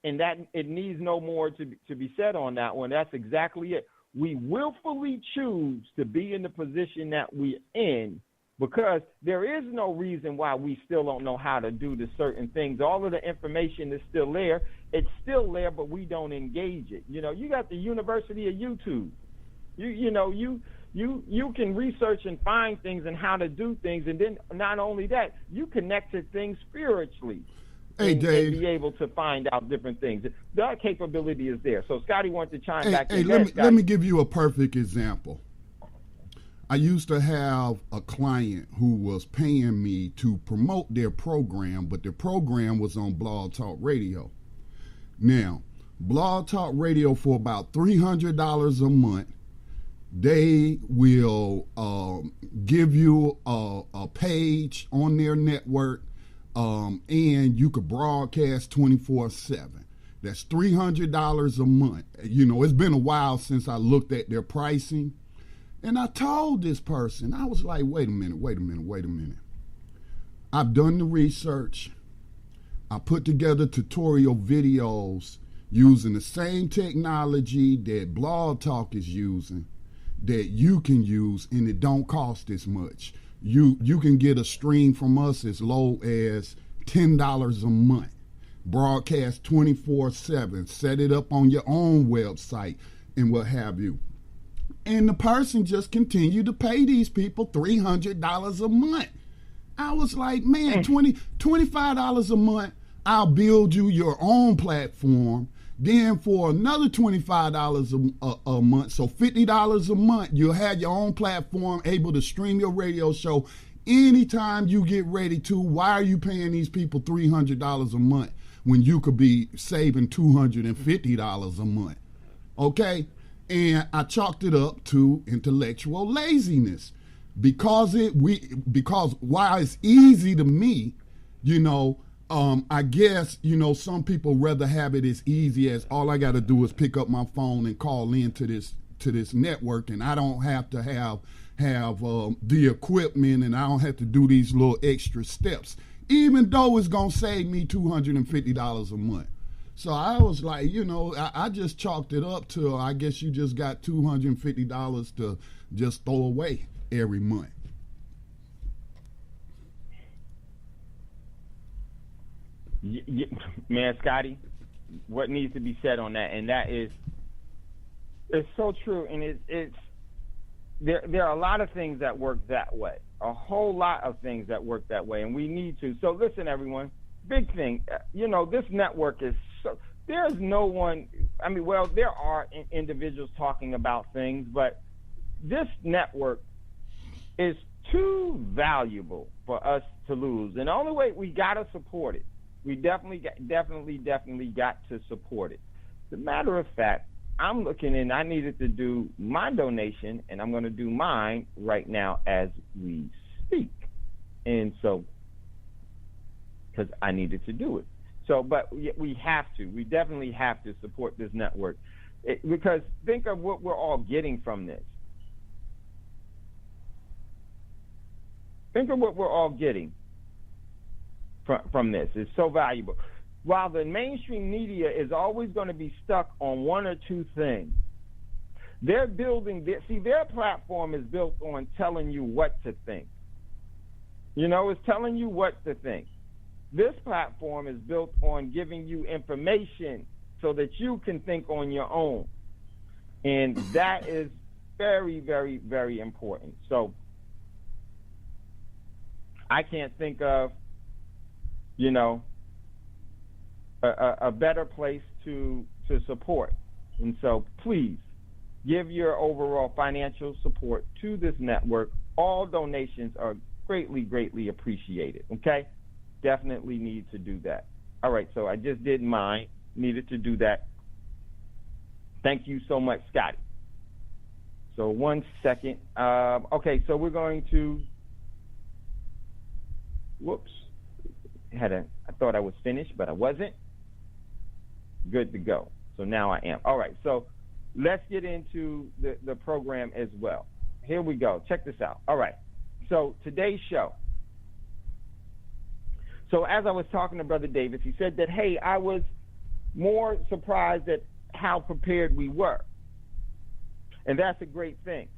and that it needs no more to be said on that one. That's exactly it. We willfully choose to be in the position that we're in because there is no reason why we still don't know how to do the certain things. All of the information is still there. It's still there, but we don't engage it. You got the University of YouTube. You can research and find things and how to do things, and then not only that, you connect to things spiritually. Hey, Dave. And be able to find out different things. That capability is there. So Scotty wanted to chime back in. Let me give you a perfect example. I used to have a client who was paying me to promote their program, but their program was on Blog Talk Radio. Now, Blog Talk Radio for about $300 a month, they will give you a page on their network, and you could broadcast 24/7. That's $300 a month. It's been a while since I looked at their pricing, and I told this person, I was like, wait a minute. I've done the research. I put together tutorial videos using the same technology that Blog Talk is using, that you can use, and it don't cost as much. You can get a stream from us as low as $10 a month. Broadcast 24/7. Set it up on your own website and what have you. And the person just continued to pay these people $300 a month. I was like, man, $25 a month, I'll build you your own platform. Then for another $25 a month, so $50 a month, you'll have your own platform, able to stream your radio show anytime you get ready to. Why are you paying these people $300 a month when you could be saving $250 a month? Okay? And I chalked it up to intellectual laziness. Because while it's easy to me, I guess, some people rather have it as easy as all I got to do is pick up my phone and call into this network, and I don't have to have the equipment, and I don't have to do these little extra steps, even though it's going to save me $250 a month. So I was like, I just chalked it up to, I guess you just got $250 to just throw away every month. Man, Scotty, what needs to be said on that, and that is, it's so true, and it's there are a lot of things that work that way, a whole lot of things that work that way, and we need to. So listen, everyone, big thing, this network is so, there's no one, I mean, well, there are individuals talking about things, but this network is too valuable for us to lose, and the only way, we got to support it. We definitely got to support it. As a matter of fact, I'm looking and I needed to do my donation, and I'm going to do mine right now as we speak. And so, because I needed to do it. So, but we definitely have to support this network. Because think of what we're all getting from this. Think of what we're all getting from this. It's so valuable. While the mainstream media is always going to be stuck on one or two things, their platform is built on telling you what to think. It's telling you what to think. This platform is built on giving you information so that you can think on your own. And that is very, very, very important. So I can't think of, a better place to support. And so please give your overall financial support to this network. All donations are greatly, greatly appreciated. Okay? Definitely need to do that. All right, so I just did mine. Needed to do that. Thank you so much, Scotty. So 1 second. Okay, so we're going to, I thought I was finished, but I wasn't. Good to go. So now I am. All right, so let's get into the program as well. Here we go. Check this out. All right, so today's show. So as I was talking to Brother Davis, he said that, hey, I was more surprised at how prepared we were. And that's a great thing.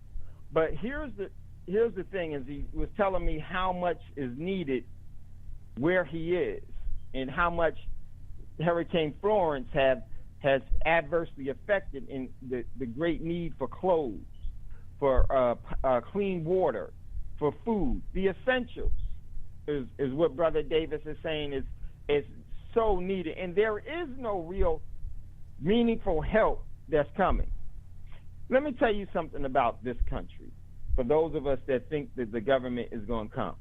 But here's the thing, is he was telling me how much is needed where he is and how much Hurricane Florence has adversely affected in the great need for clothes, for clean water, for food. The essentials is what Brother Davis is saying is so needed. And there is no real meaningful help that's coming. Let me tell you something about this country, for those of us that think that the government is going to come.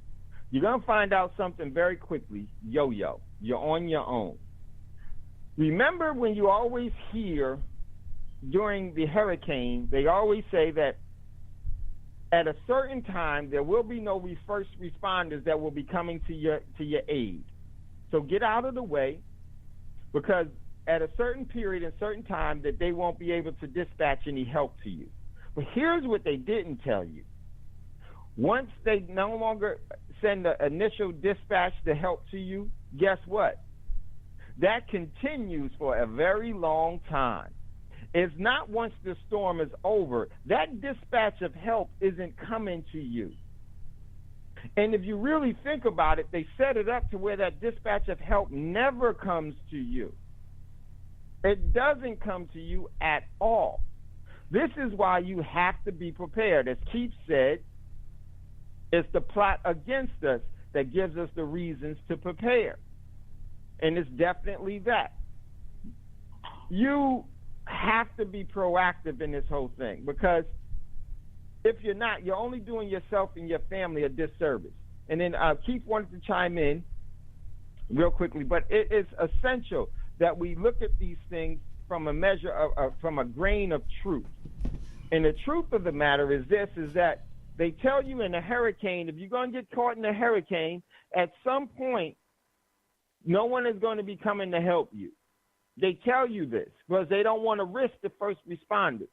You're going to find out something very quickly. Yo-yo, you're on your own. Remember when you always hear during the hurricane, they always say that at a certain time there will be no first responders that will be coming to your aid. So get out of the way, because at a certain period and certain time that they won't be able to dispatch any help to you. But here's what they didn't tell you. Once they no longer send the initial dispatch to help to you, guess what? That continues for a very long time. It's not once the storm is over. That dispatch of help isn't coming to you. And if you really think about it, they set it up to where that dispatch of help never comes to you. It doesn't come to you at all. This is why you have to be prepared. As Keith said, it's the plot against us that gives us the reasons to prepare. And it's definitely that. You have to be proactive in this whole thing, because if you're not, you're only doing yourself and your family a disservice. And then Keith wanted to chime in real quickly, but it is essential that we look at these things from a measure of from a grain of truth. And the truth of the matter is this, is that they tell you in a hurricane, if you're going to get caught in a hurricane, at some point, no one is going to be coming to help you. They tell you this because they don't want to risk the first responders.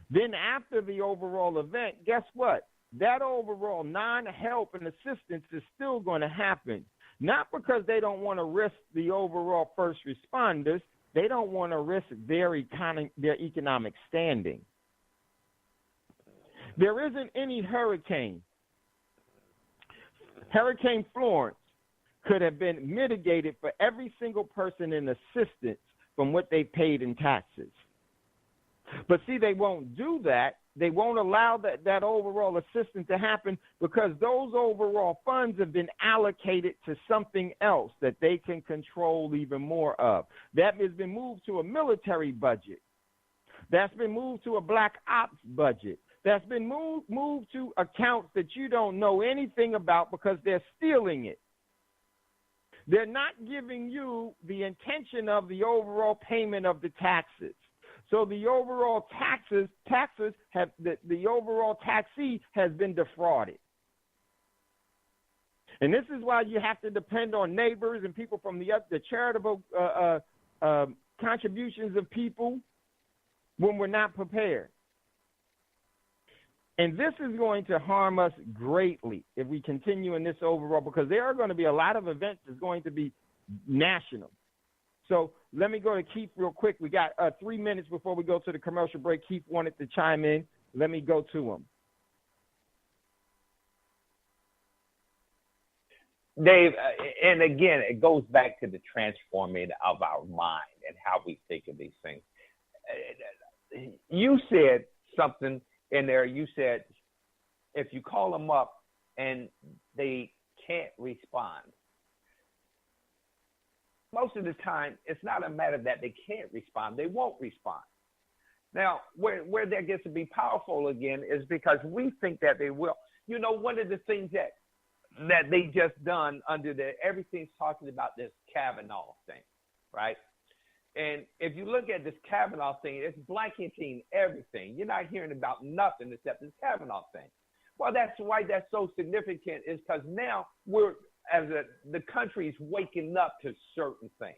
Then after the overall event, guess what? That overall non-help and assistance is still going to happen. Not because they don't want to risk the overall first responders. They don't want to risk their economic standing. There isn't any hurricane. Hurricane Florence could have been mitigated for every single person in assistance from what they paid in taxes. But see, they won't do that. They won't allow that overall assistance to happen because those overall funds have been allocated to something else that they can control even more of. That has been moved to a military budget. That's been moved to a black ops budget. That's been moved to accounts that you don't know anything about because they're stealing it. They're not giving you the intention of the overall payment of the taxes. So the overall taxes have the overall taxee has been defrauded. And this is why you have to depend on neighbors and people from the charitable contributions of people when we're not prepared. And this is going to harm us greatly if we continue in this overall, because there are going to be a lot of events that's going to be national. So let me go to Keith real quick. We got 3 minutes before we go to the commercial break. Keith wanted to chime in. Let me go to him. Dave, and again, it goes back to the transforming of our mind and how we think of these things. You said something in there. You said if you call them up and they can't respond, most of the time, it's not a matter that they can't respond. They won't respond. Now, where that gets to be powerful again is because we think that they will. You know, one of the things that they just done under everything's talking about this Kavanaugh thing, right? And if you look at this Kavanaugh thing, it's blanketing everything. You're not hearing about nothing except this Kavanaugh thing. Well, that's why that's so significant is because now the country's waking up to certain things.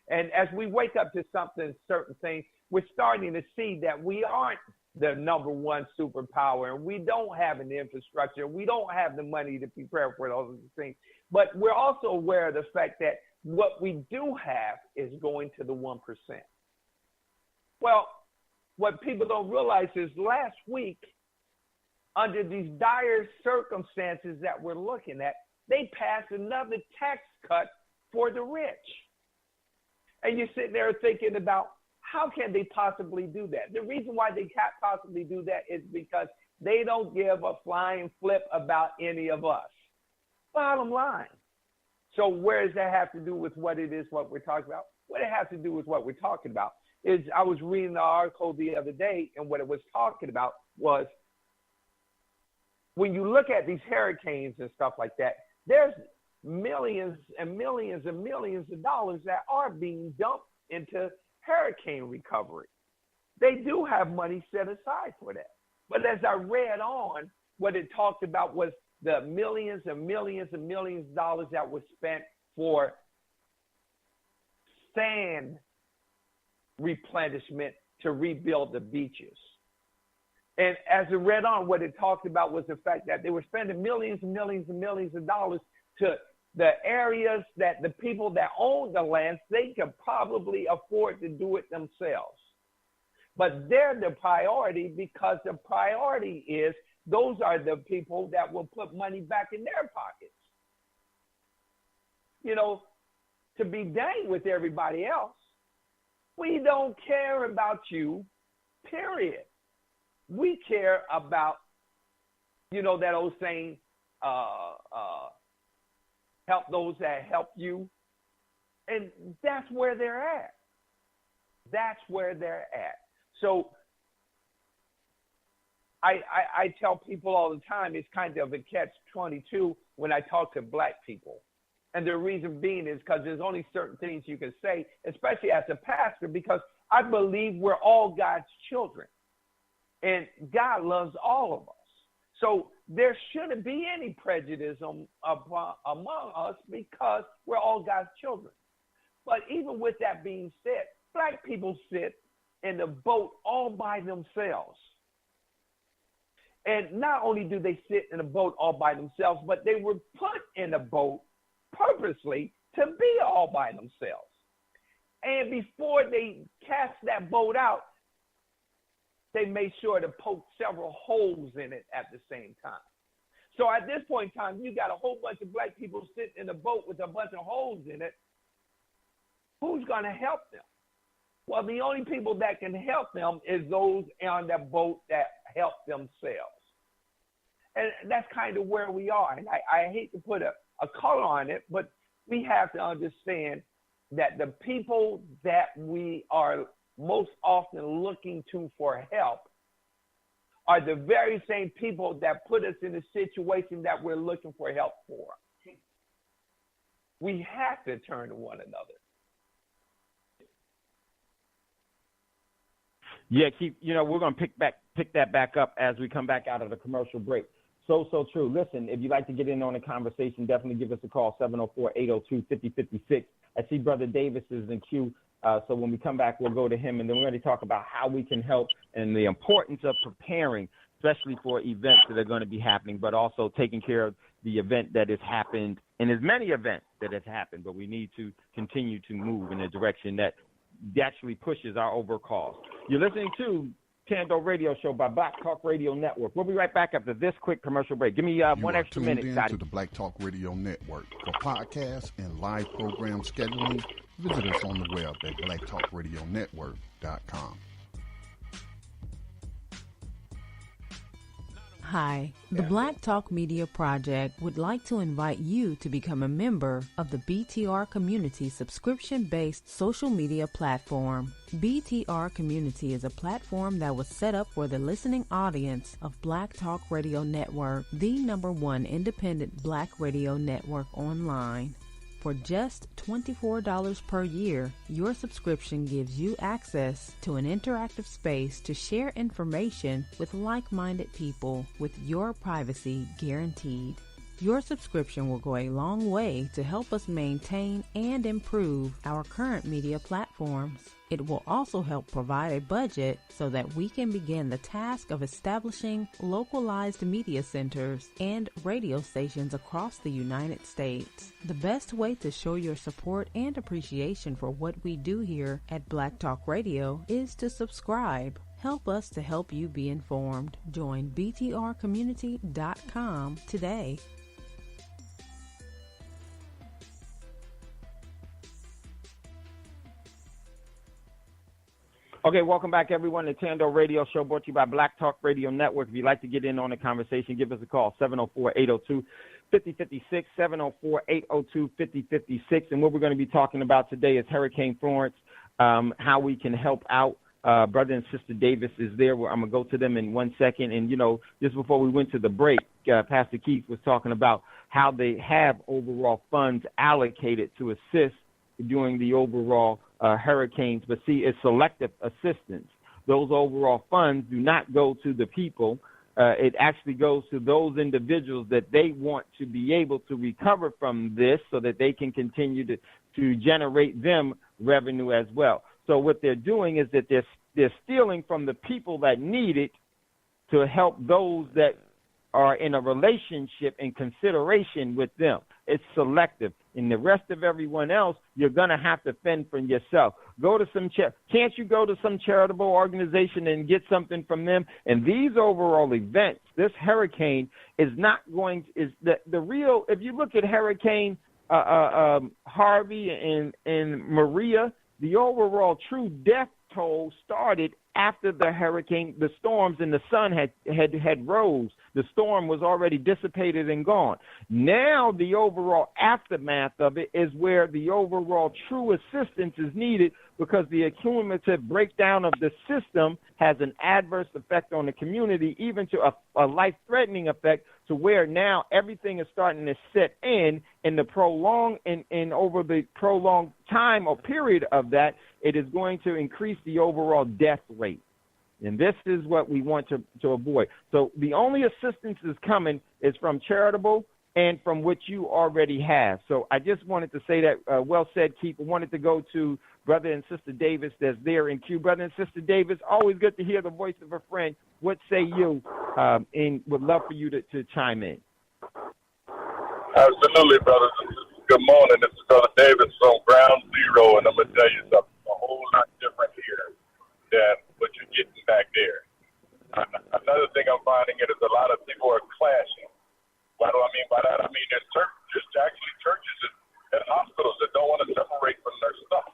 And as we wake up to certain things, we're starting to see that we aren't the number one superpower, and we don't have an infrastructure. We don't have the money to prepare for those things. But we're also aware of the fact that what we do have is going to the 1%. Well, what people don't realize is last week, under these dire circumstances that we're looking at, they passed another tax cut for the rich. And you're sitting there thinking about how can they possibly do that? The reason why they can't possibly do that is because they don't give a flying flip about any of us. Bottom line. So where does that have to do with what it is, what we're talking about? What it has to do with what we're talking about is I was reading an article the other day, and what it was talking about was when you look at these hurricanes and stuff like that, there's millions and millions and millions of dollars that are being dumped into hurricane recovery. They do have money set aside for that. But as I read on, what it talked about was the millions and millions and millions of dollars that was spent for sand replenishment to rebuild the beaches. And as it read on, what it talked about was the fact that they were spending millions and millions and millions of dollars to the areas that the people that own the lands, they could probably afford to do it themselves. But they're the priority because the priority is those are the people that will put money back in their pockets. You know, to be dang with everybody else, we don't care about you, period. We care about, you know, that old saying, help those that help you. And that's where they're at. That's where they're at. So I tell people all the time, it's kind of a catch-22 when I talk to black people. And the reason being is because there's only certain things you can say, especially as a pastor, because I believe we're all God's children. And God loves all of us. So there shouldn't be any prejudice among us because we're all God's children. But even with that being said, black people sit in the boat all by themselves. And not only do they sit in a boat all by themselves, but they were put in a boat purposely to be all by themselves. And before they cast that boat out, they made sure to poke several holes in it at the same time. So at this point in time, you got a whole bunch of black people sitting in a boat with a bunch of holes in it. Who's going to help them? Well, the only people that can help them is those on that boat that help themselves. And that's kind of where we are. And I hate to put a color on it, but we have to understand that the people that we are most often looking to for help are the very same people that put us in the situation that we're looking for help for. We have to turn to one another. Yeah, we're going to pick that back up as we come back out of the commercial break. So true. Listen, if you'd like to get in on the conversation, definitely give us a call, 704-802-5056. I see Brother Davis is in queue, so when we come back, we'll go to him, and then we're going to talk about how we can help and the importance of preparing, especially for events that are going to be happening, but also taking care of the event that has happened, and as many events that have happened, but we need to continue to move in a direction that actually pushes our overall cause. You're listening to Thando Radio Show by Black Talk Radio Network. We'll be right back after this quick commercial break. Give me one extra minute, Scotty. To the Black Talk Radio Network. For podcasts and live program scheduling, visit us on the web at blacktalkradionetwork.com. Hi, the Black Talk Media Project would like to invite you to become a member of the BTR Community subscription-based social media platform. BTR Community is a platform that was set up for the listening audience of Black Talk Radio Network, the #1 independent black radio network online. For just $24 per year, your subscription gives you access to an interactive space to share information with like-minded people with your privacy guaranteed. Your subscription will go a long way to help us maintain and improve our current media platforms. It will also help provide a budget so that we can begin the task of establishing localized media centers and radio stations across the United States. The best way to show your support and appreciation for what we do here at Black Talk Radio is to subscribe. Help us to help you be informed. Join btrcommunity.com today. Okay, welcome back, everyone, to Thando Radio Show, brought to you by Black Talk Radio Network. If you'd like to get in on the conversation, give us a call, 704-802-5056, 704-802-5056. And what we're going to be talking about today is Hurricane Florence, how we can help out. Brother and Sister Davis is there. I'm going to go to them in 1 second. And, just before we went to the break, Pastor Keith was talking about how they have overall funds allocated to assist during the overall hurricanes, but see, it's selective assistance. Those overall funds do not go to the people. It actually goes to those individuals that they want to be able to recover from this so that they can continue to generate them revenue as well. So what they're doing is that they're stealing from the people that need it to help those that are in a relationship and consideration with them. It's selective. And the rest of everyone else, you're going to have to fend for yourself. Go to can't you go to some charitable organization and get something from them? And these overall events, this hurricane is not going to, is the real, if you look at Hurricane Harvey and Maria, the overall true death toll started after the hurricane, the storms, and the sun had rose. The storm was already dissipated and gone. Now the overall aftermath of it is where the overall true assistance is needed, because the accumulative breakdown of the system has an adverse effect on the community, even to a life-threatening effect, to where now everything is starting to set in the prolonged and over the prolonged time or period of that, it is going to increase the overall death rate. And this is what we want to avoid. So the only assistance is coming is from charitable and from what you already have. So I just wanted to say that, well said, Keith. I wanted to go to Brother and Sister Davis that's there in queue. Brother and Sister Davis, always good to hear the voice of a friend. What say you? And would love for you to chime in. Absolutely, brother. Good morning. This is Brother Davis from Ground Zero, and I'm going to tell you something a whole lot different here than what you're getting back there. Another thing I'm finding is a lot of people are clashing What do I mean by that? I mean there's actually churches and hospitals that don't want to separate from their stuff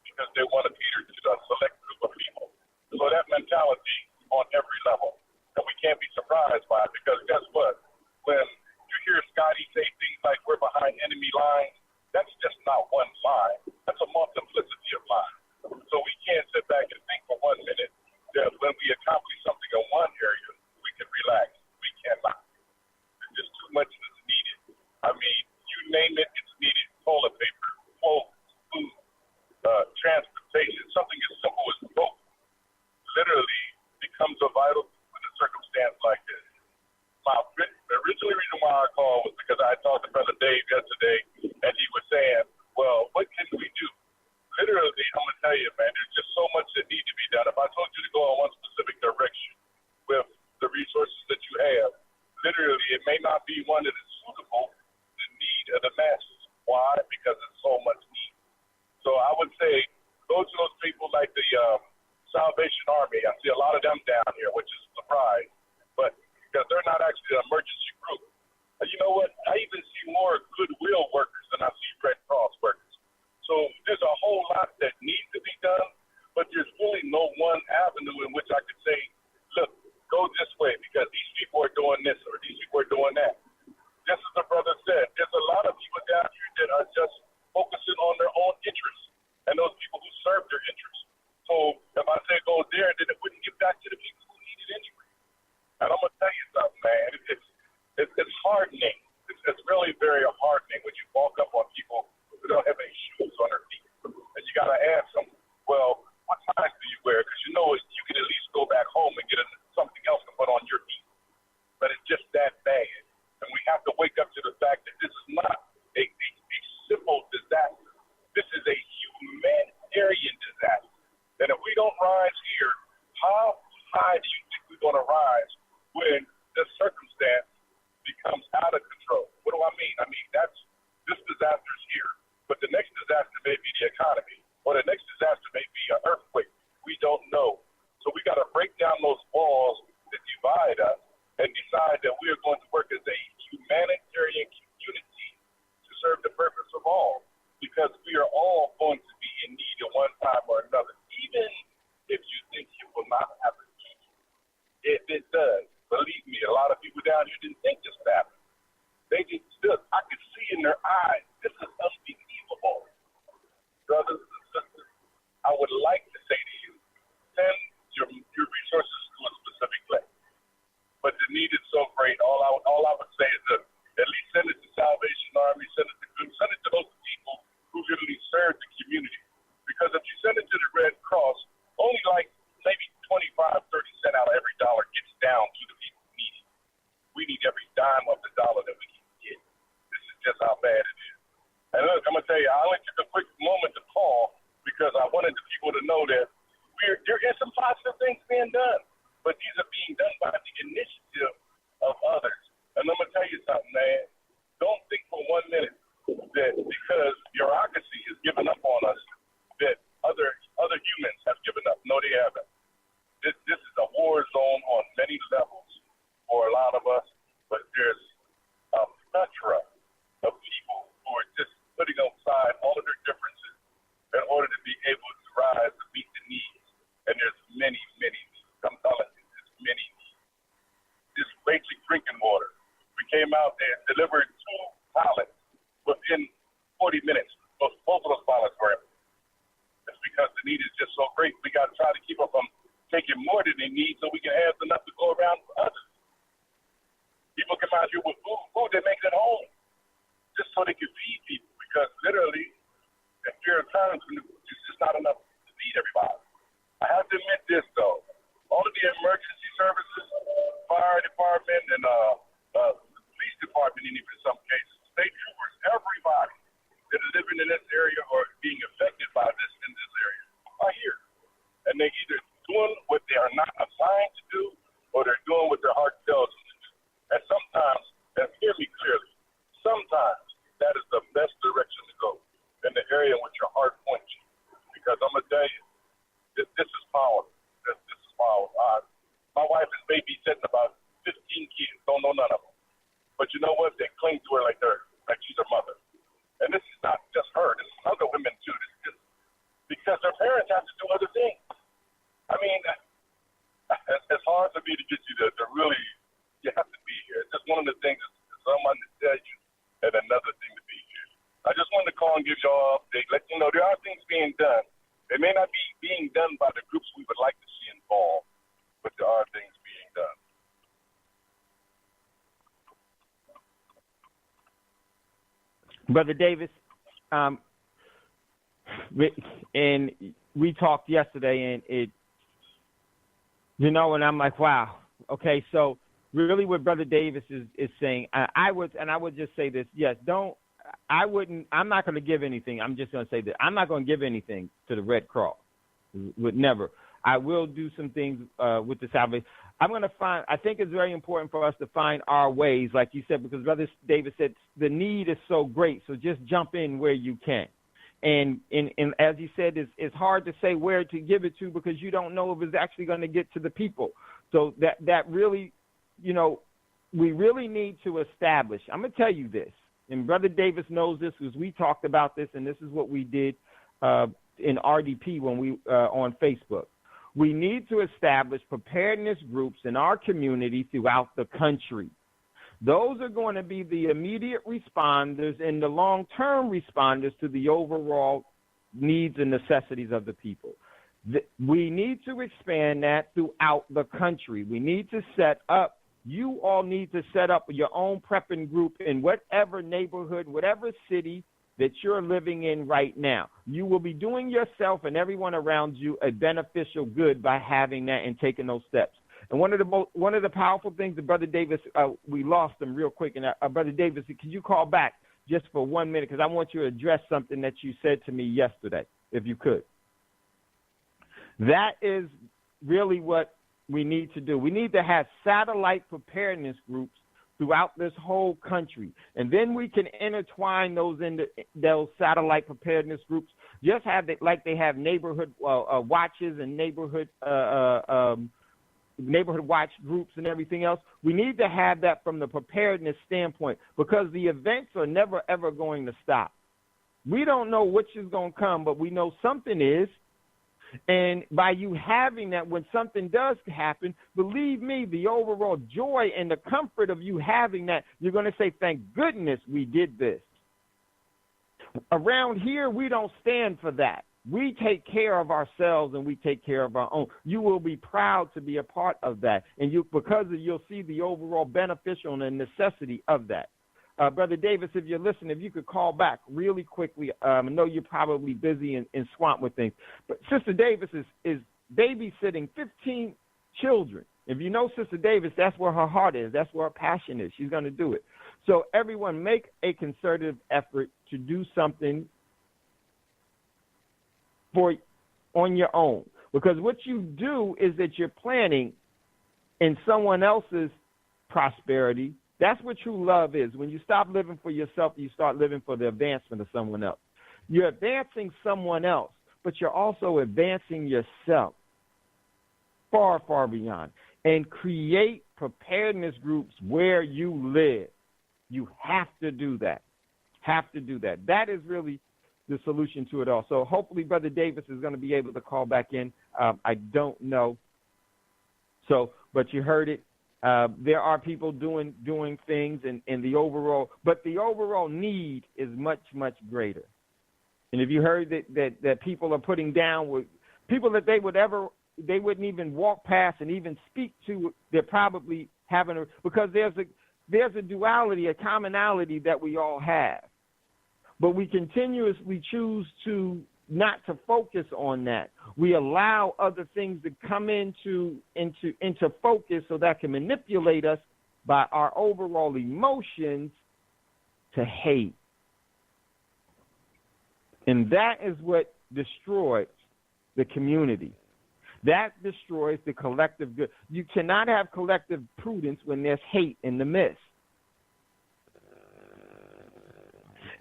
because they want to cater to a select group of people. So that mentality on every level. And we can't be surprised by it because guess what? When you hear Scotty say things like we're behind enemy lines, that's just not one line. That's a multiplicity of lines. So we can't sit back and think for 1 minute that when we accomplish something in one area, we can relax. We cannot. There's just too much that's needed. I mean, you name it, it's needed. Toilet paper, clothes, food, transportation, something as simple as boat literally becomes a vital in a circumstance like this. The original reason why I called was because I talked to Brother Dave yesterday, and he was saying, well, what can we do? Literally, I'm going to tell you, man, there's just so much that needs to be done. If I told you to go in one specific direction with the resources that you have, literally, it may not be one that is suitable to the need of the masses. Why? Because it's so much need. So I would say, go to those people like the Salvation Army. I see a lot of them down here, which is a surprise, but because they're not actually an emergency group. You know what? I even see more goodwill workers than I see Red Cross workers. So there's a whole lot that needs to be done, but there's really no one avenue in which I could say, look, go this way because these people are doing this or these people are doing that. Just as the brother said, there's a lot of people down here that are just focusing on their own interests and those people who serve their interests. So if I say go there, then it wouldn't get back to the people who need it anyway. And I'm going to tell you something, man. It's hardening. It's really very hardening when you walk up on people who don't have any shoes on their feet. And you got to ask them, well, what size do you wear? Because you know you can at least go back home and get something else to put on your feet. But it's just that bad. And we have to wake up to the fact that this is not a simple disaster. This is a humanitarian disaster. And if we don't rise here, how high do you think we're going to rise when the circumstance becomes out of control? What do I mean? I mean, this disaster is here, but the next disaster may be the economy, or the next disaster may be an earthquake. We don't know. So we got to break down those walls that divide us and decide that we are going to work as a humanitarian community to serve the purpose of all, because we are all going to be in need at one time or another, even if you think you will not have a need. If it does, believe me, a lot of people down here didn't think this would happen. They just stood. I could see in their eyes, this is unbelievable. Brothers and sisters, I would like to say to you, send your resources to a specific place. But the need is so great. All I would say is that at least send it to Salvation Army, send it to those people who really serve the community. Because if you send it to the Red Cross, only like maybe 25, 30 cents out of every dollar gets down to the people who need it. We need every dime of the dollar that we can get. This is just how bad it is. And look, I'm going to tell you, I only took a quick moment to call because I wanted the people to know that there is some positive things being done, but these are being done by the initiative of others. And I'm going to tell you something, man. Don't think for 1 minute that because bureaucracy has given up on us, that other humans have given up. No, they haven't. This is a war zone on many levels for a lot of us, but there's a plethora of people who are just putting aside all of their differences in order to be able to rise to meet the needs. And there's many, many needs. I'm telling you, there's many needs. This basic drinking water. We came out and delivered 2 pallets within 40 minutes. Both of those pallets were empty. It's because the need is just so great. We got to try to keep them from taking more than they need so we can have enough to go around for others. People come out here with food they make at home just so they can feed people, because literally, in fear of times, there's just not enough to feed everybody. I have to admit this, though. All of the emergency services, fire department, and police department, even in some cases, state troopers, everybody that is living in this area or being affected by this in this area are here. And they're either doing what they are not assigned to do, or they're doing what their heart tells them to do. And sometimes, and hear me clearly, sometimes that is the best direction to go in the area in which your heart points you. Because I'm going to tell you, this is powerful. This is powerful. My wife is babysitting about 15 kids, don't know none of them. But you know what? They cling to her like she's her mother. And this is not just her. This is other women too. This is because their parents have to do other things. I mean, it's hard for me to get you to really. You have to be here. It's just one of the things that someone to tell you, and another thing to be here. I just wanted to call and give y'all an update. Let you know there are things being done. They may not be being done by the groups we would like to see involved, but there are things being done. Brother Davis, and we talked yesterday, and it, you know, and I'm like, wow. Okay, so really, what Brother Davis is saying, I would just say this. Yes, I'm not going to give anything. I'm just going to say that I'm not going to give anything to the Red Cross. Would never. I will do some things with the salvation. I think it's very important for us to find our ways, like you said, because Brother Davis said the need is so great. So just jump in where you can. And as he said, it's hard to say where to give it to because you don't know if it's actually going to get to the people. So that really, you know, we really need to establish. I'm going to tell you this, and Brother Davis knows this because we talked about this, and this is what we did in RDP when we on Facebook. We need to establish preparedness groups in our community throughout the country. Those are going to be the immediate responders and the long-term responders to the overall needs and necessities of the people. We need to expand that throughout the country. We need to set up, you all need to set up your own prepping group in whatever neighborhood, whatever city that you're living in right now. You will be doing yourself and everyone around you a beneficial good by having that and taking those steps. And one of the powerful things that Brother Davis, we lost him real quick. And Brother Davis, can you call back just for 1 minute? Because I want you to address something that you said to me yesterday, if you could. That is really what we need to do. We need to have satellite preparedness groups throughout this whole country. And then we can intertwine those satellite preparedness groups. Just have it like they have neighborhood watches and neighborhood watch groups and everything else. We need to have that from the preparedness standpoint because the events are never, ever going to stop. We don't know which is going to come, but we know something is. And by you having that, when something does happen, believe me, the overall joy and the comfort of you having that, you're going to say, thank goodness we did this. Around here, we don't stand for that. We take care of ourselves and we take care of our own. You will be proud to be a part of that. And you'll see the overall beneficial and the necessity of that. Brother Davis, if you're listening, if you could call back really quickly. I know you're probably busy and swamped with things. But Sister Davis is babysitting 15 children. If you know Sister Davis, that's where her heart is. That's where her passion is. She's going to do it. So everyone make a concerted effort to do something on your own. Because what you do is that you're planning in someone else's prosperity. That's what true love is. When you stop living for yourself, you start living for the advancement of someone else. You're advancing someone else, but you're also advancing yourself far, far beyond. And create preparedness groups where you live. You have to do that. Have to do that. That is really the solution to it all. So hopefully Brother Davis is going to be able to call back in. I don't know. So, but you heard it. There are people doing things and the overall need is much, much greater. And if you heard that people are putting down with people that they wouldn't even walk past and even speak to, they're probably having because there's a duality, a commonality that we all have. But we continuously choose to not to focus on that. We allow other things to come into focus so that can manipulate us by our overall emotions to hate. And that is what destroys the community. That destroys the collective good. You cannot have collective prudence when there's hate in the midst.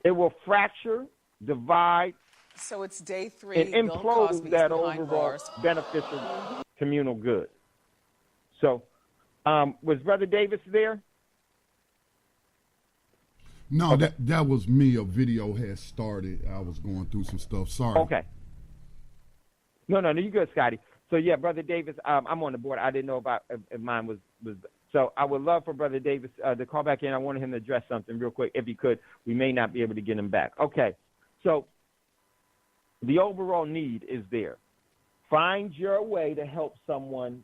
It will fracture, divide, so it's day 3. and implode that overall beneficial communal good. So, was Brother Davis there? No, that was me. A video had started. I was going through some stuff. Sorry. Okay. No, you good, Scotty. So, yeah, Brother Davis, I'm on the board. I didn't know about if mine was. So I would love for Brother Davis to call back in. I wanted him to address something real quick. If he could, we may not be able to get him back. Okay. So the overall need is there. Find your way to help someone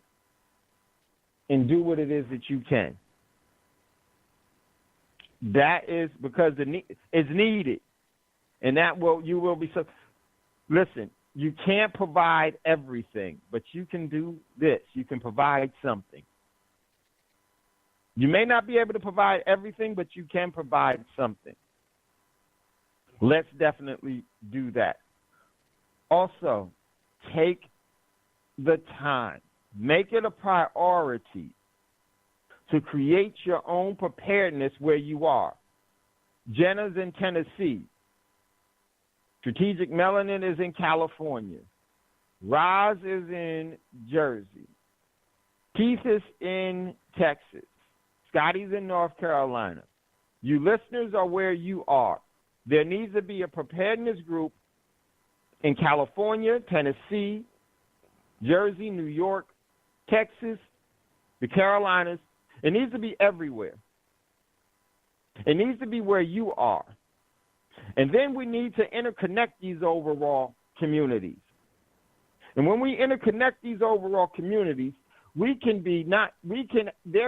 and do what it is that you can. That is because the need is needed. And you will be so. Listen, you can't provide everything, but you can do this. You can provide something. You may not be able to provide everything, but you can provide something. Let's definitely do that. Also, take the time. Make it a priority to create your own preparedness where you are. Jenna's in Tennessee. Strategic Melanin is in California. Roz is in Jersey. Keith is in Texas. Scotty's in North Carolina. You listeners are where you are. There needs to be a preparedness group in California, Tennessee, Jersey, New York, Texas, the Carolinas. It needs to be everywhere. It needs to be where you are. And then we need to interconnect these overall communities. And when we interconnect these overall communities, there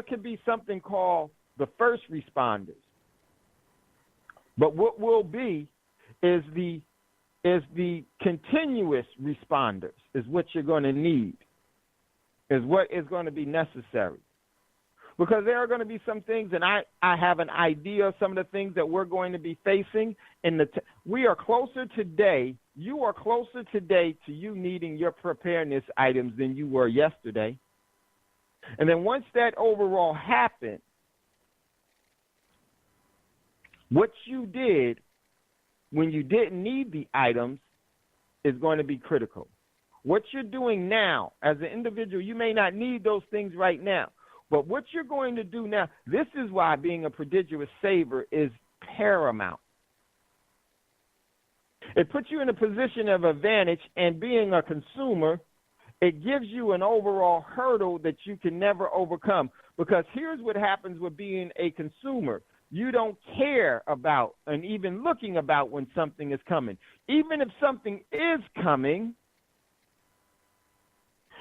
can be something called the first responders. But what will be is the continuous responders is what you're going to need, is what is going to be necessary. Because there are going to be some things, and I have an idea of some of the things that we're going to be facing. We are closer today, you are closer today to you needing your preparedness items than you were yesterday. And then once that overall happened, what you did when you didn't need the items is going to be critical. What you're doing now as an individual, you may not need those things right now. But what you're going to do now, this is why being a prodigious saver is paramount. It puts you in a position of advantage, and being a consumer, it gives you an overall hurdle that you can never overcome. Because here's what happens with being a consumer. You don't care about and even looking about when something is coming. Even if something is coming,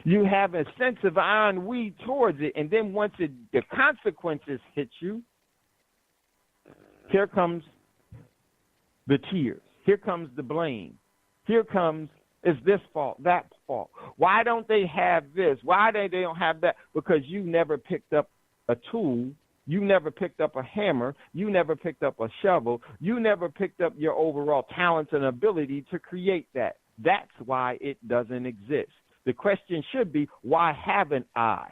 you have a sense of ennui towards it, and then once the consequences hit you, here comes the tears. Here comes the blame. Here comes, is this fault, that fault? Why don't they have this? Why they don't have that? Because you never picked up a tool. You never picked up a hammer. You never picked up a shovel. You never picked up your overall talents and ability to create that. That's why it doesn't exist. The question should be, why haven't I?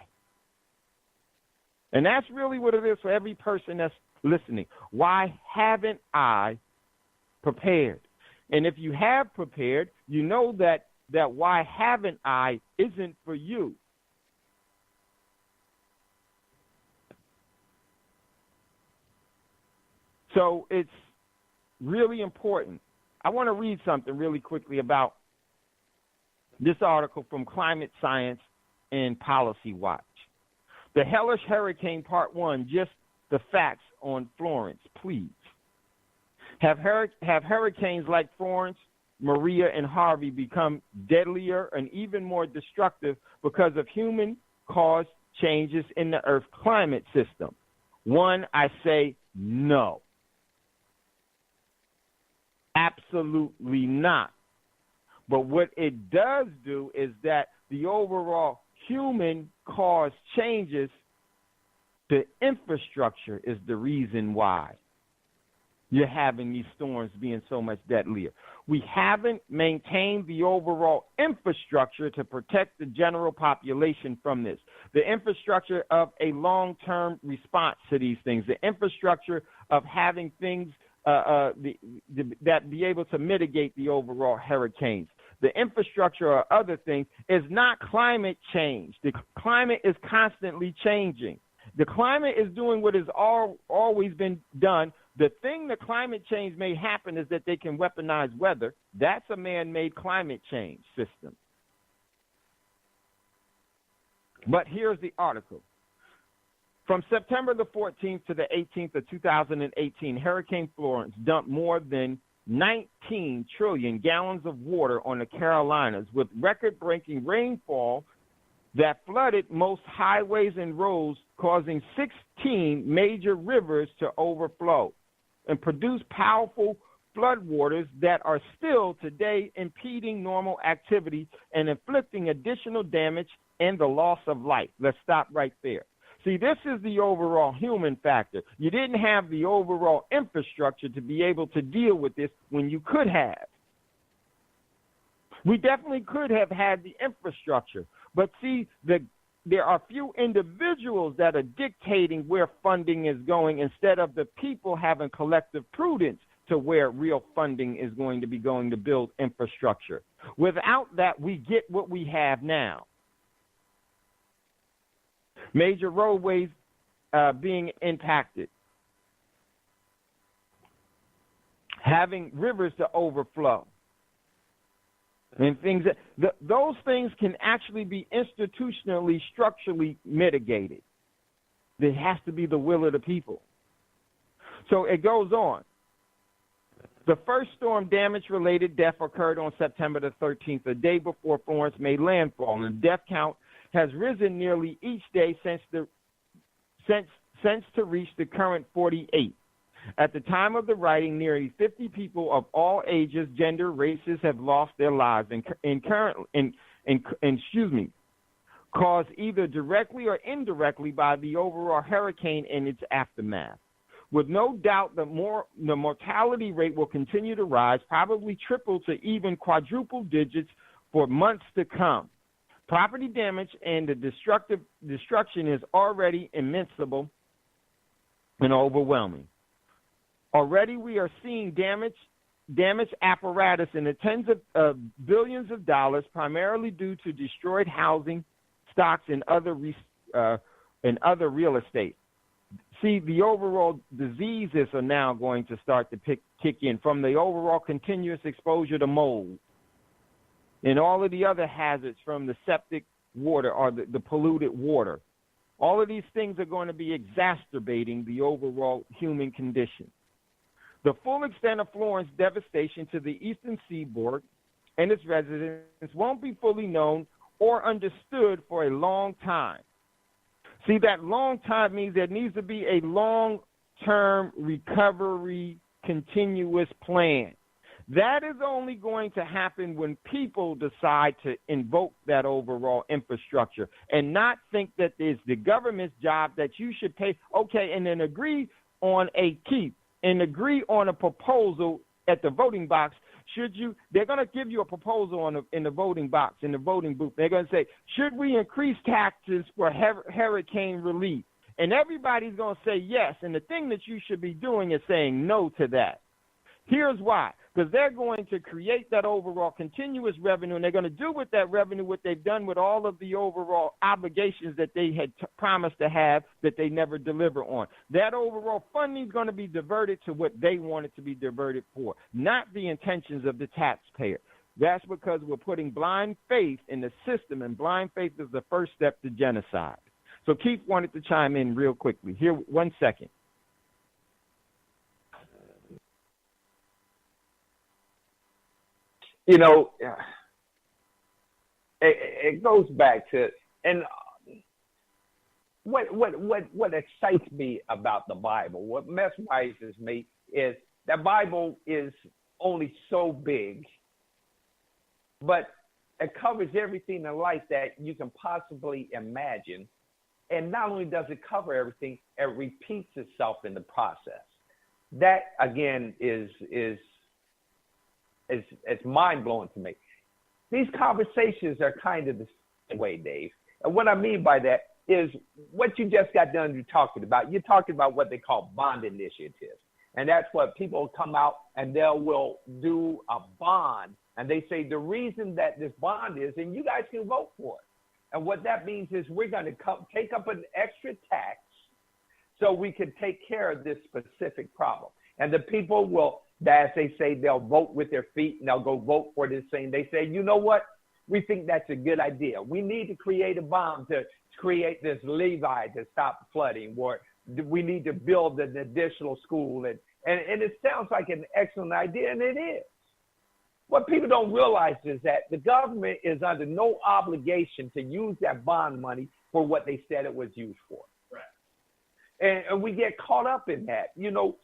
And that's really what it is for every person that's listening. Why haven't I prepared? And if you have prepared, you know that why haven't I isn't for you. So it's really important. I want to read something really quickly about this article from Climate Science and Policy Watch. The Hellish Hurricane Part 1, just the facts on Florence, please. Have hurricanes like Florence, Maria, and Harvey become deadlier and even more destructive because of human-caused changes in the Earth's climate system? One, I say no. Absolutely not. But what it does do is that the overall human-caused changes to infrastructure is the reason why you're having these storms being so much deadlier. We haven't maintained the overall infrastructure to protect the general population from this. The infrastructure of a long-term response to these things, the infrastructure of having things that be able to mitigate the overall hurricanes. The infrastructure or other things is not climate change. The climate is constantly changing. The climate is doing what has always been done The thing that climate change may happen is that they can weaponize weather. That's a man-made climate change system. But here's the article. From September the 14th to the 18th of 2018, Hurricane Florence dumped more than 19 trillion gallons of water on the Carolinas, with record-breaking rainfall that flooded most highways and roads, causing 16 major rivers to overflow and produce powerful floodwaters that are still today impeding normal activity and inflicting additional damage and the loss of life. Let's stop right there. See, this is the overall human factor. You didn't have the overall infrastructure to be able to deal with this when you could have. We definitely could have had the infrastructure. But see, there are few individuals that are dictating where funding is going instead of the people having collective prudence to where real funding is going to be going to build infrastructure. Without that, we get what we have now. Major roadways being impacted. Having rivers to overflow. And things those things can actually be institutionally, structurally mitigated. There has to be the will of the people. So it goes on. The first storm damage-related death occurred on September the 13th, the day before Florence made landfall, and the death count has risen nearly each day since to reach the current 48. At the time of the writing, nearly 50 people of all ages, gender, races have lost their lives caused either directly or indirectly by the overall hurricane and its aftermath. With no doubt, the mortality rate will continue to rise, probably triple to even quadruple digits for months to come. Property damage and the destruction is already immensible and overwhelming. Already we are seeing damaged apparatus in the tens of billions of dollars, primarily due to destroyed housing, stocks, and other real estate. See, the overall diseases are now going to start to kick in, from the overall continuous exposure to mold and all of the other hazards from the septic water or the polluted water. All of these things are going to be exacerbating the overall human condition. The full extent of Florence devastation to the eastern seaboard and its residents won't be fully known or understood for a long time. See, that long time means there needs to be a long-term recovery continuous plan. That is only going to happen when people decide to invoke that overall infrastructure and not think that it's the government's job that you should pay, okay, and then agree on a keep and agree on a proposal at the voting box. They're going to give you a proposal in the voting box, in the voting booth. They're going to say, should we increase taxes for hurricane relief? And everybody's going to say yes. And the thing that you should be doing is saying no to that. Here's why. Because they're going to create that overall continuous revenue, and they're going to do with that revenue what they've done with all of the overall obligations that they had promised to have that they never deliver on. That overall funding is going to be diverted to what they want it to be diverted for, not the intentions of the taxpayer. That's because we're putting blind faith in the system, and blind faith is the first step to genocide. So Keith wanted to chime in real quickly. Here, 1 second. You know, it goes back to, and what excites me about the Bible, what mesmerizes me is that Bible is only so big, but it covers everything in life that you can possibly imagine. And not only does it cover everything, it repeats itself in the process. That, again, is mind-blowing to me. These conversations are kind of the same way, Dave. And what I mean by that is what you just got done talking about. You're talking about what they call bond initiatives. And that's what people come out and they will do a bond. And they say the reason that this bond is, and you guys can vote for it. And what that means is we're going to take up an extra tax so we can take care of this specific problem. And the people will, as they say, they'll vote with their feet and they'll go vote for this thing. They say, you know what? We think that's a good idea. We need to create a bomb to create this levee to stop flooding, or we need to build an additional school. And it sounds like an excellent idea, and it is. What people don't realize is that the government is under no obligation to use that bond money for what they said it was used for. Right. And we get caught up in that. You know,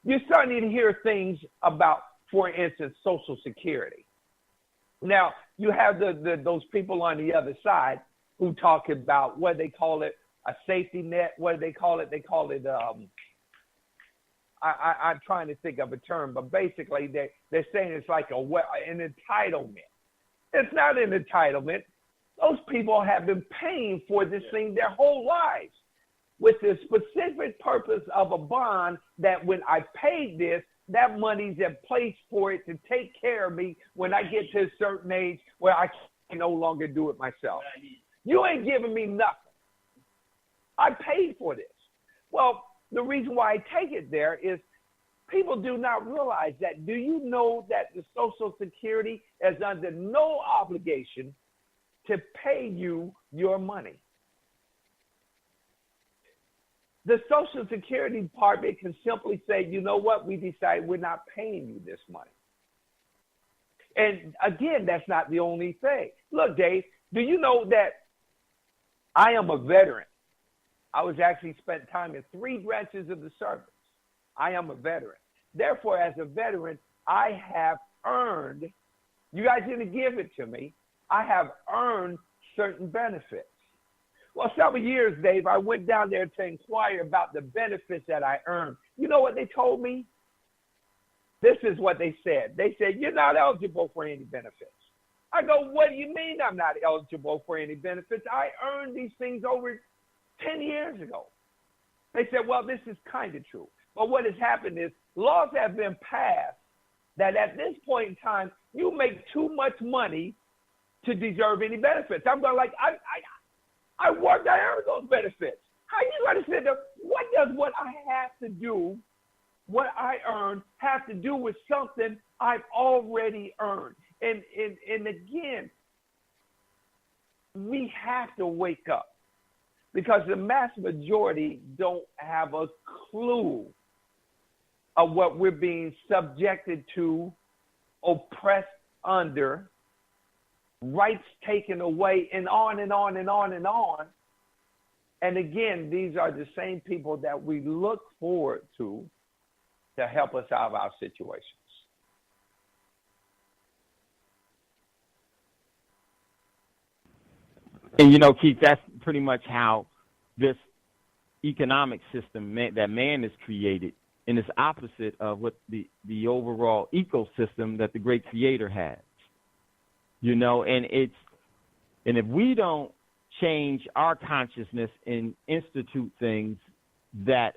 you're starting to hear things about, for instance, Social Security. Now, you have those people on the other side who talk about, what they call it, a safety net. What do they call it? They call it, I'm trying to think of a term, but basically they're saying it's like an entitlement. It's not an entitlement. Those people have been paying for this thing their whole lives with the specific purpose of a bond that when I paid this, that money's in place for it to take care of me when I get to a certain age where I can no longer do it myself. You ain't giving me nothing. I paid for this. Well, the reason why I take it there is people do not realize that. Do you know that the Social Security is under no obligation to pay you your money? The Social Security Department can simply say, you know what, we decide we're not paying you this money. And again, that's not the only thing. Look, Dave, do you know that I am a veteran? I was actually spent time in 3 branches of the service. I am a veteran. Therefore, as a veteran, I have earned, you guys didn't give it to me, I have earned certain benefits. Well, several years, Dave, I went down there to inquire about the benefits that I earned. You know what they told me? This is what they said. They said, you're not eligible for any benefits. I go, what do you mean I'm not eligible for any benefits? I earned these things over 10 years ago. They said, well, this is kind of true. But what has happened is laws have been passed that at this point in time, you make too much money to deserve any benefits. I'm going like, I worked, I earned those benefits. How you going to sit there? What does what I have to do, what I earn, have to do with something I've already earned? And again, we have to wake up because the mass majority don't have a clue of what we're being subjected to, oppressed under, rights taken away, and on and on and on and on. And again, these are the same people that we look forward to help us out of our situations. And, you know, Keith, that's pretty much how this economic system that man has created, and it's opposite of what the overall ecosystem that the great creator has. You know, and if we don't change our consciousness and institute things that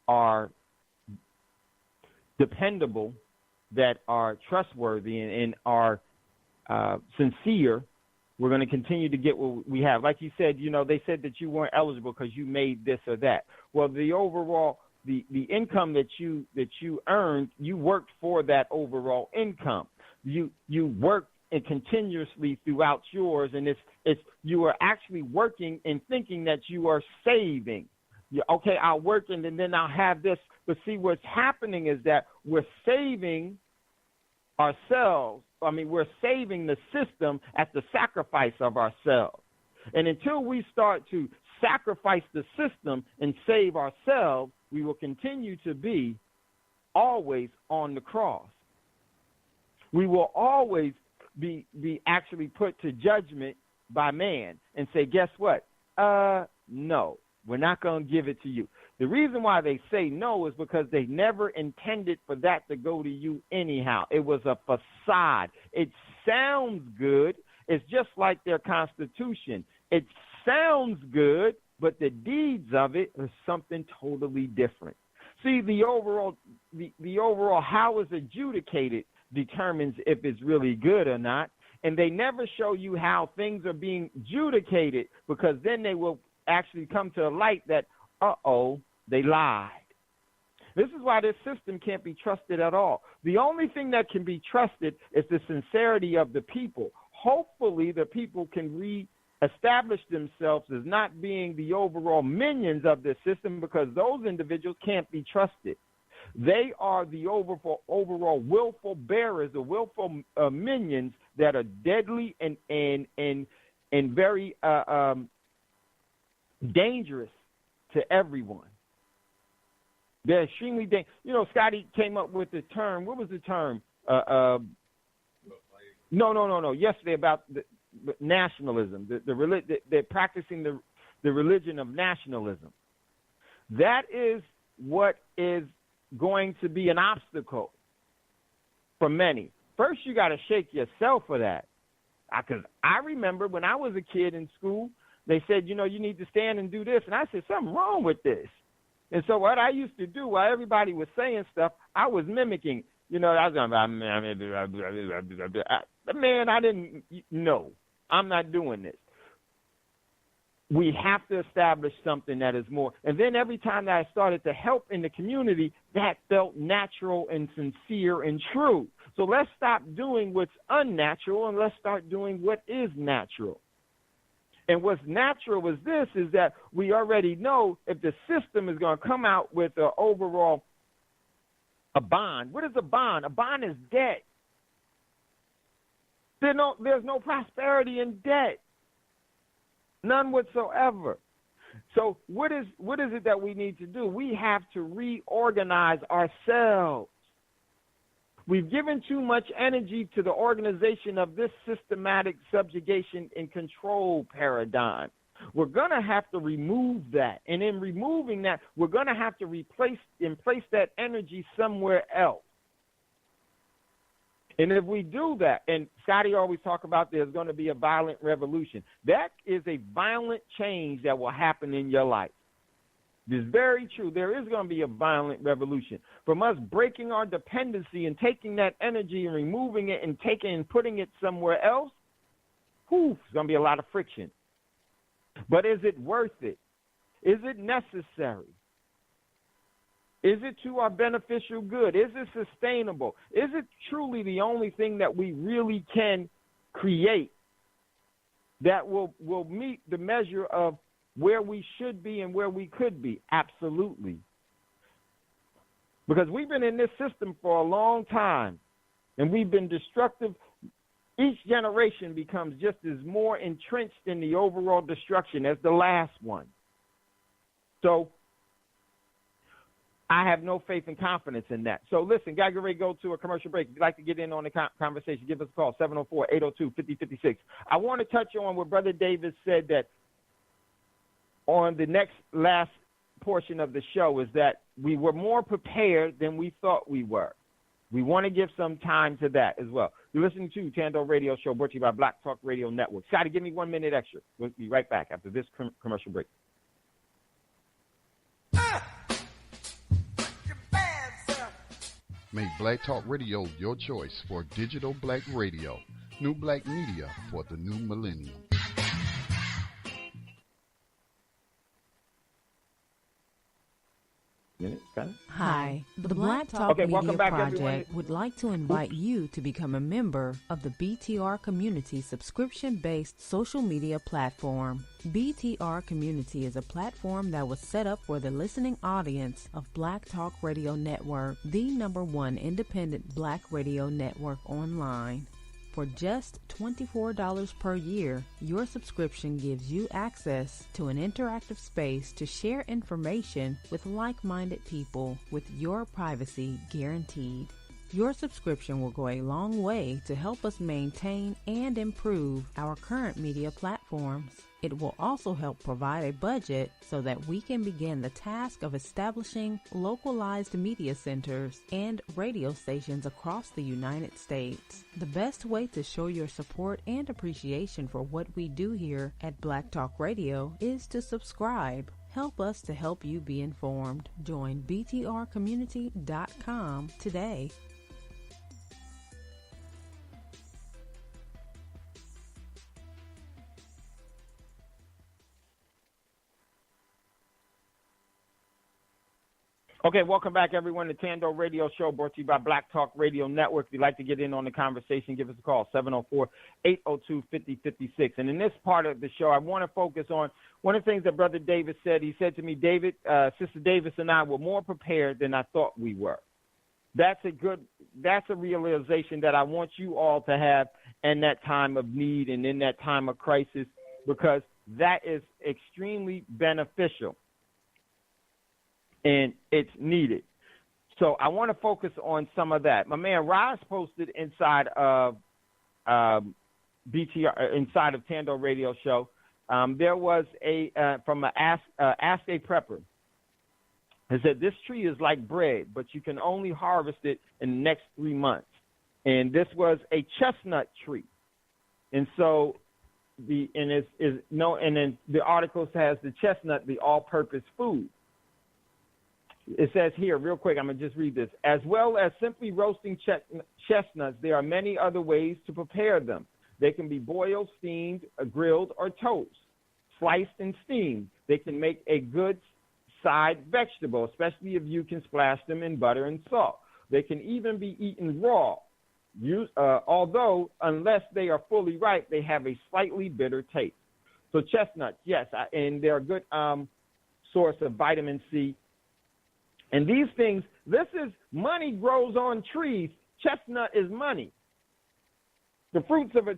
are dependable, that are trustworthy and are sincere, we're going to continue to get what we have. Like you said, you know, they said that you weren't eligible because you made this or that. Well, the overall, the income that you earned, you worked for that overall income. You worked and continuously throughout yours, and it's you are actually working and thinking that you are saving. Okay, I'll work and then I'll have this. But see, what's happening is that we're saving ourselves. I mean, we're saving the system at the sacrifice of ourselves. And until we start to sacrifice the system and save ourselves, we will continue to be always on the cross. We will always be actually put to judgment by man and say, guess what? No, we're not going to give it to you. The reason why they say no is because they never intended for that to go to you anyhow. It was a facade. It sounds good. It's just like their Constitution. It sounds good, but the deeds of it are something totally different. See, the overall how it's adjudicated determines if it's really good or not. And they never show you how things are being adjudicated, because then they will actually come to the light that, they lied. This is why this system can't be trusted at all. The only thing that can be trusted is the sincerity of the people. Hopefully, the people can reestablish themselves as not being the overall minions of this system, because those individuals can't be trusted. They are the overall willful bearers, the willful minions that are deadly and very dangerous to everyone. They're extremely dangerous. You know, Scotty came up with the term. What was the term? No. Yesterday about the nationalism. They're practicing the religion of nationalism. That is what is going to be an obstacle for many. First, you got to shake yourself for that. Because I remember when I was a kid in school, they said, you know, you need to stand and do this. And I said, something wrong with this. And so what I used to do while everybody was saying stuff, I was mimicking. You know, I was going, man, I didn't know. I'm not doing this. We have to establish something that is more. And then every time that I started to help in the community, that felt natural and sincere and true. So let's stop doing what's unnatural and let's start doing what is natural. And what's natural is this, is that we already know if the system is going to come out with an overall a bond. What is a bond? A bond is debt. There's no prosperity in debt. None whatsoever. So what is it that we need to do? We have to reorganize ourselves. We've given too much energy to the organization of this systematic subjugation and control paradigm. We're going to have to remove that. And in removing that, we're going to have to place that energy somewhere else. And if we do that, and Scotty always talk about there's going to be a violent revolution, that is a violent change that will happen in your life. It's very true. There is going to be a violent revolution. From us breaking our dependency and taking that energy and removing it and taking and putting it somewhere else, there's going to be a lot of friction. But is it worth it? Is it necessary? Is it to our beneficial good? Is it sustainable? Is it truly the only thing that we really can create that will meet the measure of where we should be and where we could be? Absolutely. Because we've been in this system for a long time, and we've been destructive. Each generation becomes just as more entrenched in the overall destruction as the last one. So I have no faith and confidence in that. So listen, got to get ready to go to a commercial break. If you'd like to get in on the conversation, give us a call, 704-802-5056. I want to touch on what Brother Davis said, that on the last portion of the show, is that we were more prepared than we thought we were. We want to give some time to that as well. You're listening to Thando Radio Show, brought to you by Black Talk Radio Network. Scotty, give me 1 minute extra. We'll be right back after this commercial break. Make Black Talk Radio your choice for digital black radio. New black media for the new millennium. Hi, the Black Talk Media Project would like to invite you to become a member of the BTR Community subscription-based social media platform. BTR Community is a platform that was set up for the listening audience of Black Talk Radio Network, the #1 independent black radio network online. For just $24 per year, your subscription gives you access to an interactive space to share information with like-minded people with your privacy guaranteed. Your subscription will go a long way to help us maintain and improve our current media platforms. It will also help provide a budget so that we can begin the task of establishing localized media centers and radio stations across the United States. The best way to show your support and appreciation for what we do here at Black Talk Radio is to subscribe. Help us to help you be informed. Join btrcommunity.com today. Okay, welcome back, everyone, to Thando Radio Show, brought to you by Black Talk Radio Network. If you'd like to get in on the conversation, give us a call, 704-802-5056. And in this part of the show, I want to focus on one of the things that Brother Davis said. He said to me, David, Sister Davis and I were more prepared than I thought we were. That's a realization that I want you all to have in that time of need and in that time of crisis, because that is extremely beneficial. And it's needed. So I want to focus on some of that. My man Roz posted inside of BTR, inside of Thando Radio Show, there was from an Ask a Prepper. It said, this tree is like bread, but you can only harvest it in the next 3 months. And this was a chestnut tree. And so then the article says the chestnut, the all-purpose food. It says here, real quick, I'm going to just read this. As well as simply roasting chestnuts, there are many other ways to prepare them. They can be boiled, steamed, grilled, or toast, sliced and steamed. They can make a good side vegetable, especially if you can splash them in butter and salt. They can even be eaten raw, although unless they are fully ripe, they have a slightly bitter taste. So chestnuts, yes, and they're a good source of vitamin C. And these things, this is money grows on trees. Chestnut is money. The fruits of a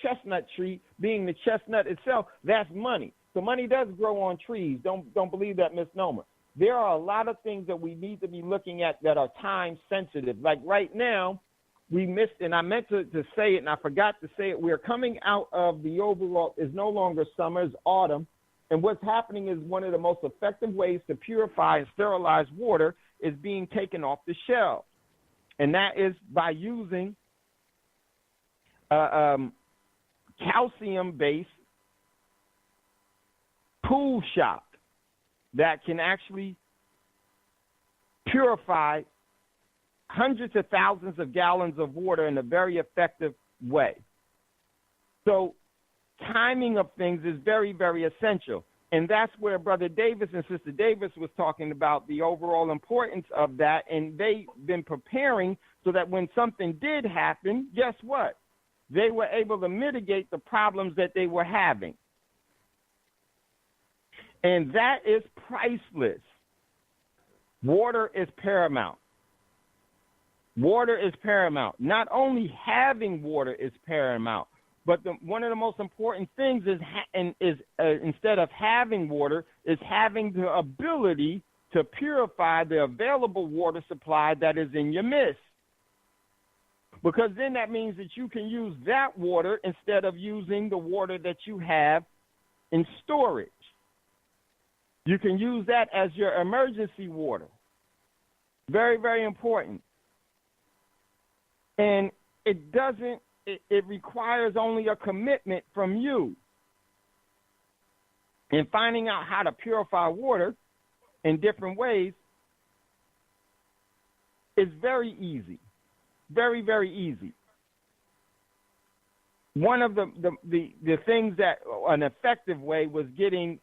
chestnut tree, being the chestnut itself, that's money. So money does grow on trees. Don't believe that misnomer. There are a lot of things that we need to be looking at that are time sensitive. Like right now, we missed, and I meant to say it, and I forgot to say it. We're coming out of the overall, it's no longer summer, it's autumn. And what's happening is one of the most effective ways to purify and sterilize water is being taken off the shelf. And that is by using calcium-based pool shock that can actually purify hundreds of thousands of gallons of water in a very effective way. So timing of things is very, very essential. And that's where Brother Davis and Sister Davis was talking about the overall importance of that. And they've been preparing so that when something did happen, guess what? They were able to mitigate the problems that they were having. And that is priceless. Water is paramount. Water is paramount. Not only having water is paramount, but one of the most important things is instead of having water, is having the ability to purify the available water supply that is in your midst. Because then that means that you can use that water instead of using the water that you have in storage. You can use that as your emergency water. Very, very important. And it requires only a commitment from you. And finding out how to purify water in different ways is very easy. Very, very easy. One of the things that an effective way was getting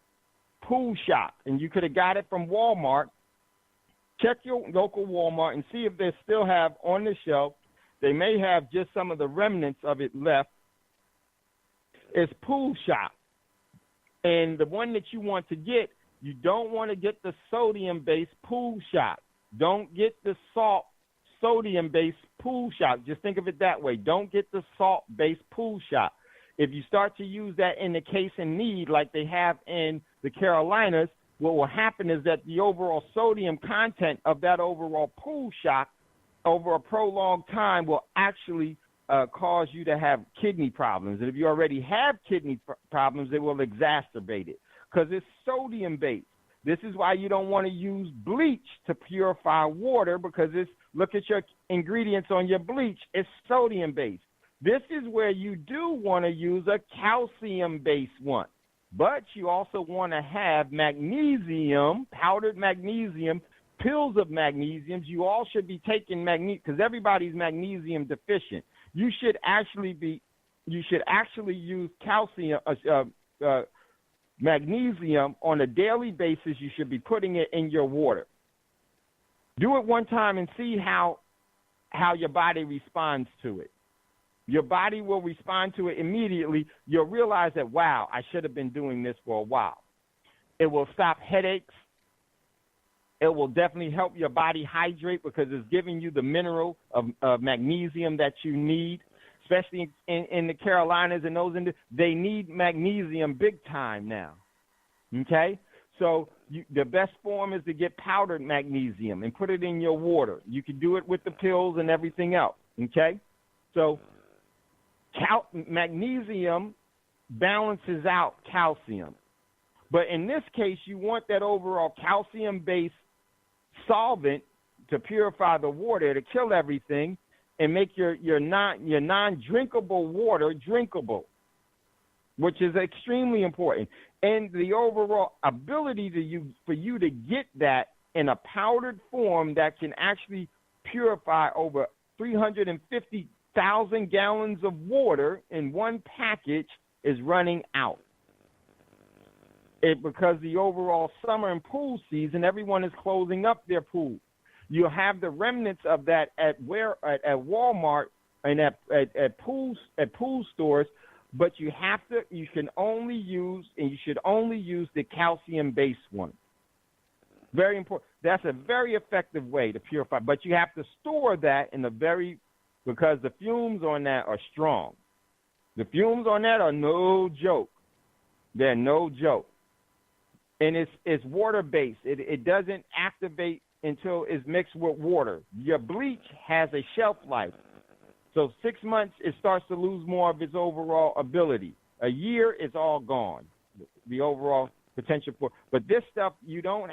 pool shock, and you could have got it from Walmart. Check your local Walmart and see if they still have on the shelf. They may have just some of the remnants of it left. It's pool shock. And the one that you want to get, you don't want to get the sodium-based pool shock. Don't get the sodium-based pool shock. Just think of it that way. Don't get the salt-based pool shock. If you start to use that in the case in need, like they have in the Carolinas, what will happen is that the overall sodium content of that overall pool shock over a prolonged time will actually cause you to have kidney problems. And if you already have kidney problems, it will exacerbate it because it's sodium-based. This is why you don't want to use bleach to purify water because look at your ingredients on your bleach. It's sodium-based. This is where you do want to use a calcium-based one. But you also want to have magnesium, powdered magnesium, pills of magnesium. You all should be taking magnesium because everybody's magnesium deficient. You should actually use calcium, magnesium on a daily basis. You should be putting it in your water. Do it one time and see how your body responds to it. Your body will respond to it immediately. You'll realize that, wow, I should have been doing this for a while. It will stop headaches. It will definitely help your body hydrate because it's giving you the mineral of magnesium that you need, especially in the Carolinas and those they need magnesium big time now. Okay? So the best form is to get powdered magnesium and put it in your water. You can do it with the pills and everything else. Okay? So magnesium balances out calcium. But in this case, you want that overall calcium-based solvent to purify the water, to kill everything, and make your non-drinkable water drinkable, which is extremely important. And the overall ability for you to get that in a powdered form that can actually purify over 350,000 gallons of water in one package is running out. Because the overall summer and pool season, everyone is closing up their pools. You'll have the remnants of that at Walmart and at pool stores, but you should only use the calcium-based one. Very important. That's a very effective way to purify, but you have to store that because the fumes on that are strong. The fumes on that are no joke. They're no joke. And it's water-based. It doesn't activate until it's mixed with water. Your bleach has a shelf life. So 6 months, it starts to lose more of its overall ability. A year, it's all gone, the overall potential for. But this stuff, you don't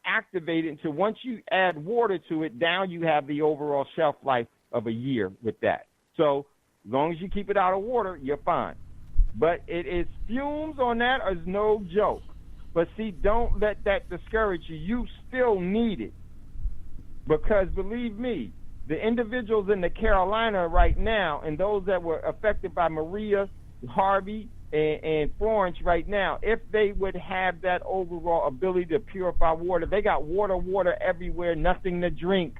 activate it until once you add water to it, down you have the overall shelf life of a year with that. So as long as you keep it out of water, you're fine. But it is fumes on that is no joke. But see, don't let that discourage you. You still need it. Because believe me, the individuals in the Carolina right now and those that were affected by Maria, Harvey, and Florence right now, if they would have that overall ability to purify water, they got water everywhere, nothing to drink.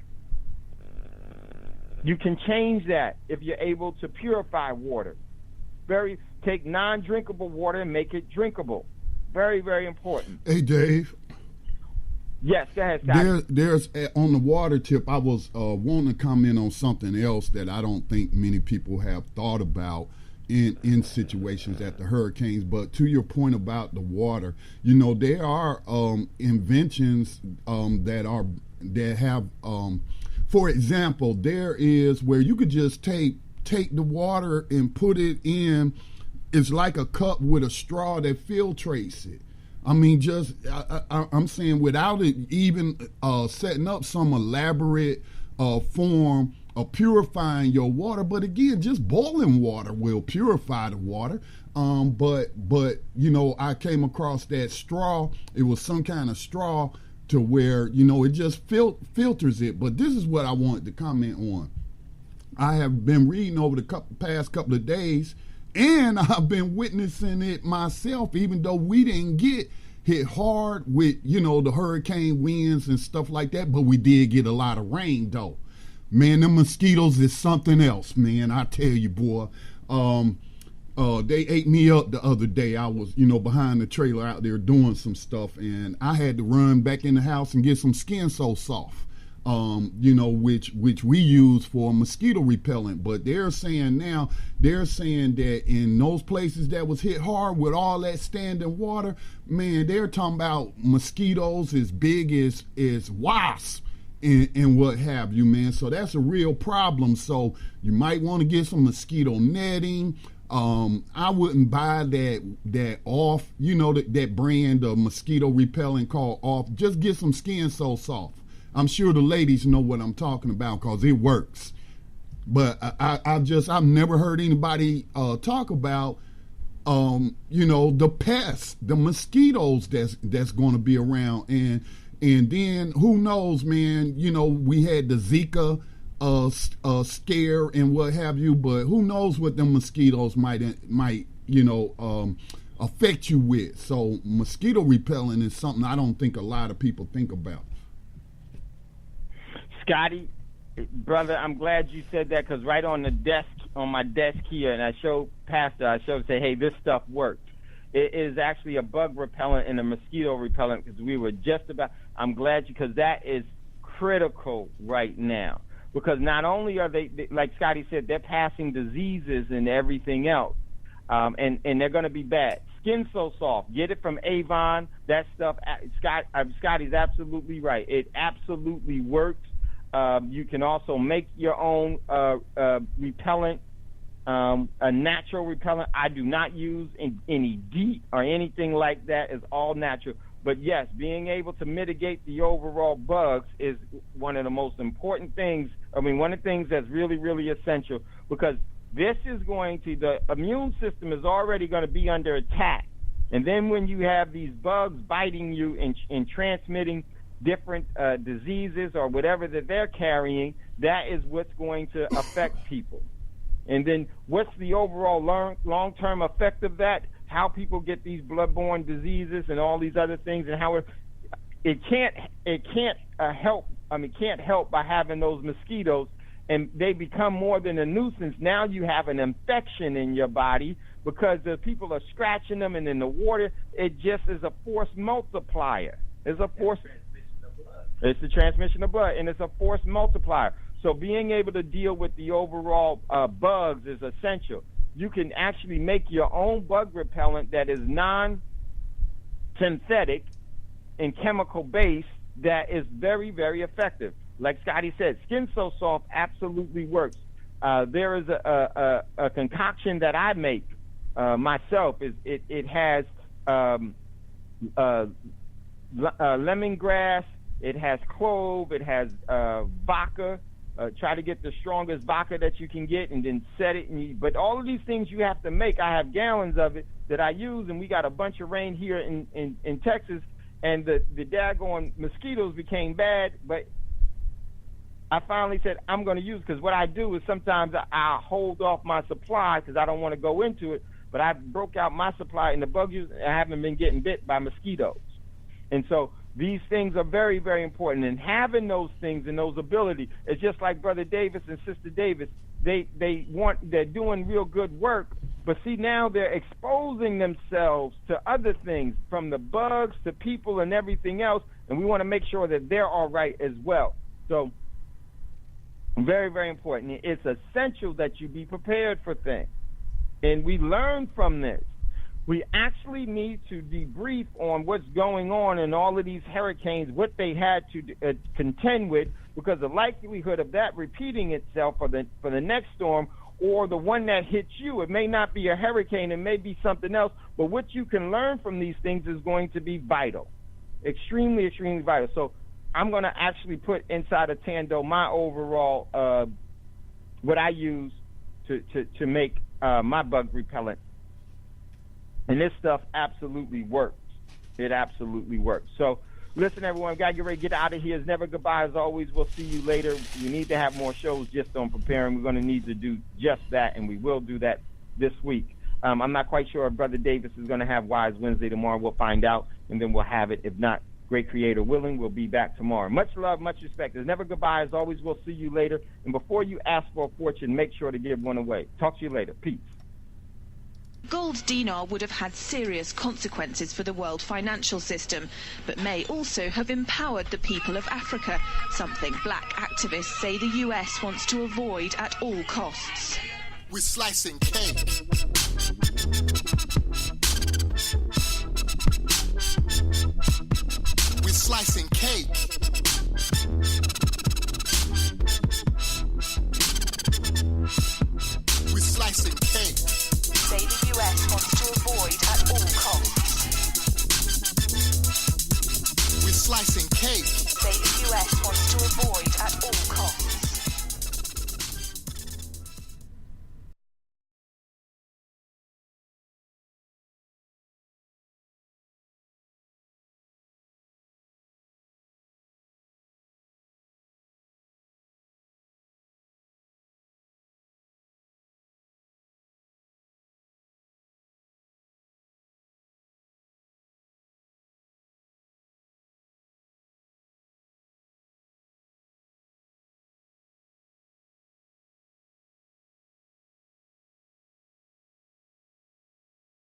You can change that if you're able to purify water. Take non-drinkable water and make it drinkable. Very, very important. Hey, Dave. Yes, go ahead, Scott. There's on the water tip, I was wanting to comment on something else that I don't think many people have thought about in situations at the hurricanes. But to your point about the water, there are inventions that have, for example, there is where you could just take the water and put it in. It's like a cup with a straw that filtrates it. I mean, I'm saying without it even setting up some elaborate form of purifying your water. But again, just boiling water will purify the water. But I came across that straw. It was some kind of straw to where, it just filters it. But this is what I wanted to comment on. I have been reading over the past couple of days, and I've been witnessing it myself, even though we didn't get hit hard with, the hurricane winds and stuff like that, but we did get a lot of rain, though. Man, them mosquitoes is something else, man. I tell you, boy. They ate me up the other day. I was, behind the trailer out there doing some stuff, and I had to run back in the house and get some Skin So Soft. Which we use for mosquito repellent. But they're saying that in those places that was hit hard with all that standing water, man, they're talking about mosquitoes as big as wasps and what have you, man. So that's a real problem. So you might want to get some mosquito netting. I wouldn't buy that off, that brand of mosquito repellent called Off. Just get some Skin So Soft. I'm sure the ladies know what I'm talking about because it works. But I've never heard anybody talk about, the pests, the mosquitoes that's going to be around. And then who knows, man, we had the Zika scare and what have you, but who knows what the mosquitoes might affect you with. So mosquito repellent is something I don't think a lot of people think about. Scotty, brother, I'm glad you said that, because right on my desk here, and I showed Pastor, say, hey, this stuff works. It is actually a bug repellent and a mosquito repellent, because we were just about, I'm glad because that is critical right now. Because not only are they, like Scotty said, they're passing diseases and everything else, and they're going to be bad. Skin So Soft, get it from Avon. That stuff, Scotty's absolutely right. It absolutely works. You can also make your own repellent, a natural repellent. I do not use any DEET or anything like that. It's all natural. But yes, being able to mitigate the overall bugs is one of the most important things. I mean, one of the things that's really, really essential, because this is going to, the immune system is already going to be under attack. And then when you have these bugs biting you and transmitting different diseases or whatever that they're carrying, that is what's going to affect people. And then what's the overall long-term effect of that? How people get these bloodborne diseases and all these other things, and how it can't help by having those mosquitoes, and they become more than a nuisance. Now you have an infection in your body because the people are scratching them, and in the water, it just is a force multiplier. It's a force. It's the transmission of blood, and it's a force multiplier. So being able to deal with the overall bugs is essential. You can actually make your own bug repellent that is non-synthetic and chemical-based that is very, very effective. Like Scotty said, Skin So Soft absolutely works. There is a concoction that I make myself. It has lemongrass, it has clove, it has vodka. Try to get the strongest vodka that you can get, and then set it. But all of these things you have to make. I have gallons of it that I use, and we got a bunch of rain here in Texas, and the daggone mosquitoes became bad. But I finally said, I'm going to use it, because what I do is sometimes I hold off my supply because I don't want to go into it, but I broke out my supply, and the bugs, I haven't been getting bit by mosquitoes. And so these things are very, very important, and having those things and those abilities, it's just like Brother Davis and Sister Davis. They're doing real good work, but see, now they're exposing themselves to other things, from the bugs to people and everything else, and we want to make sure that they're all right as well. So very, very important. It's essential that you be prepared for things, and we learn from this. We actually need to debrief on what's going on in all of these hurricanes, what they had to contend with, because the likelihood of that repeating itself for the next storm, or the one that hits you, it may not be a hurricane, it may be something else, but what you can learn from these things is going to be vital, extremely, extremely vital. So I'm going to actually put inside of Thando my overall, what I use to make my bug repellent. And this stuff absolutely works. It absolutely works. So, listen, everyone, got to get ready to get out of here. It's never goodbye. As always, we'll see you later. We need to have more shows just on preparing. We're going to need to do just that, and we will do that this week. I'm not quite sure if Brother Davis is going to have Wise Wednesday tomorrow. We'll find out, and then we'll have it. If not, great Creator willing, we'll be back tomorrow. Much love, much respect. There's never goodbye. As always, we'll see you later. And before you ask for a fortune, make sure to give one away. Talk to you later. Peace. Gold dinar would have had serious consequences for the world financial system, but may also have empowered the people of Africa, something black activists say the US wants to avoid at all costs. We're slicing cake. We're slicing cake.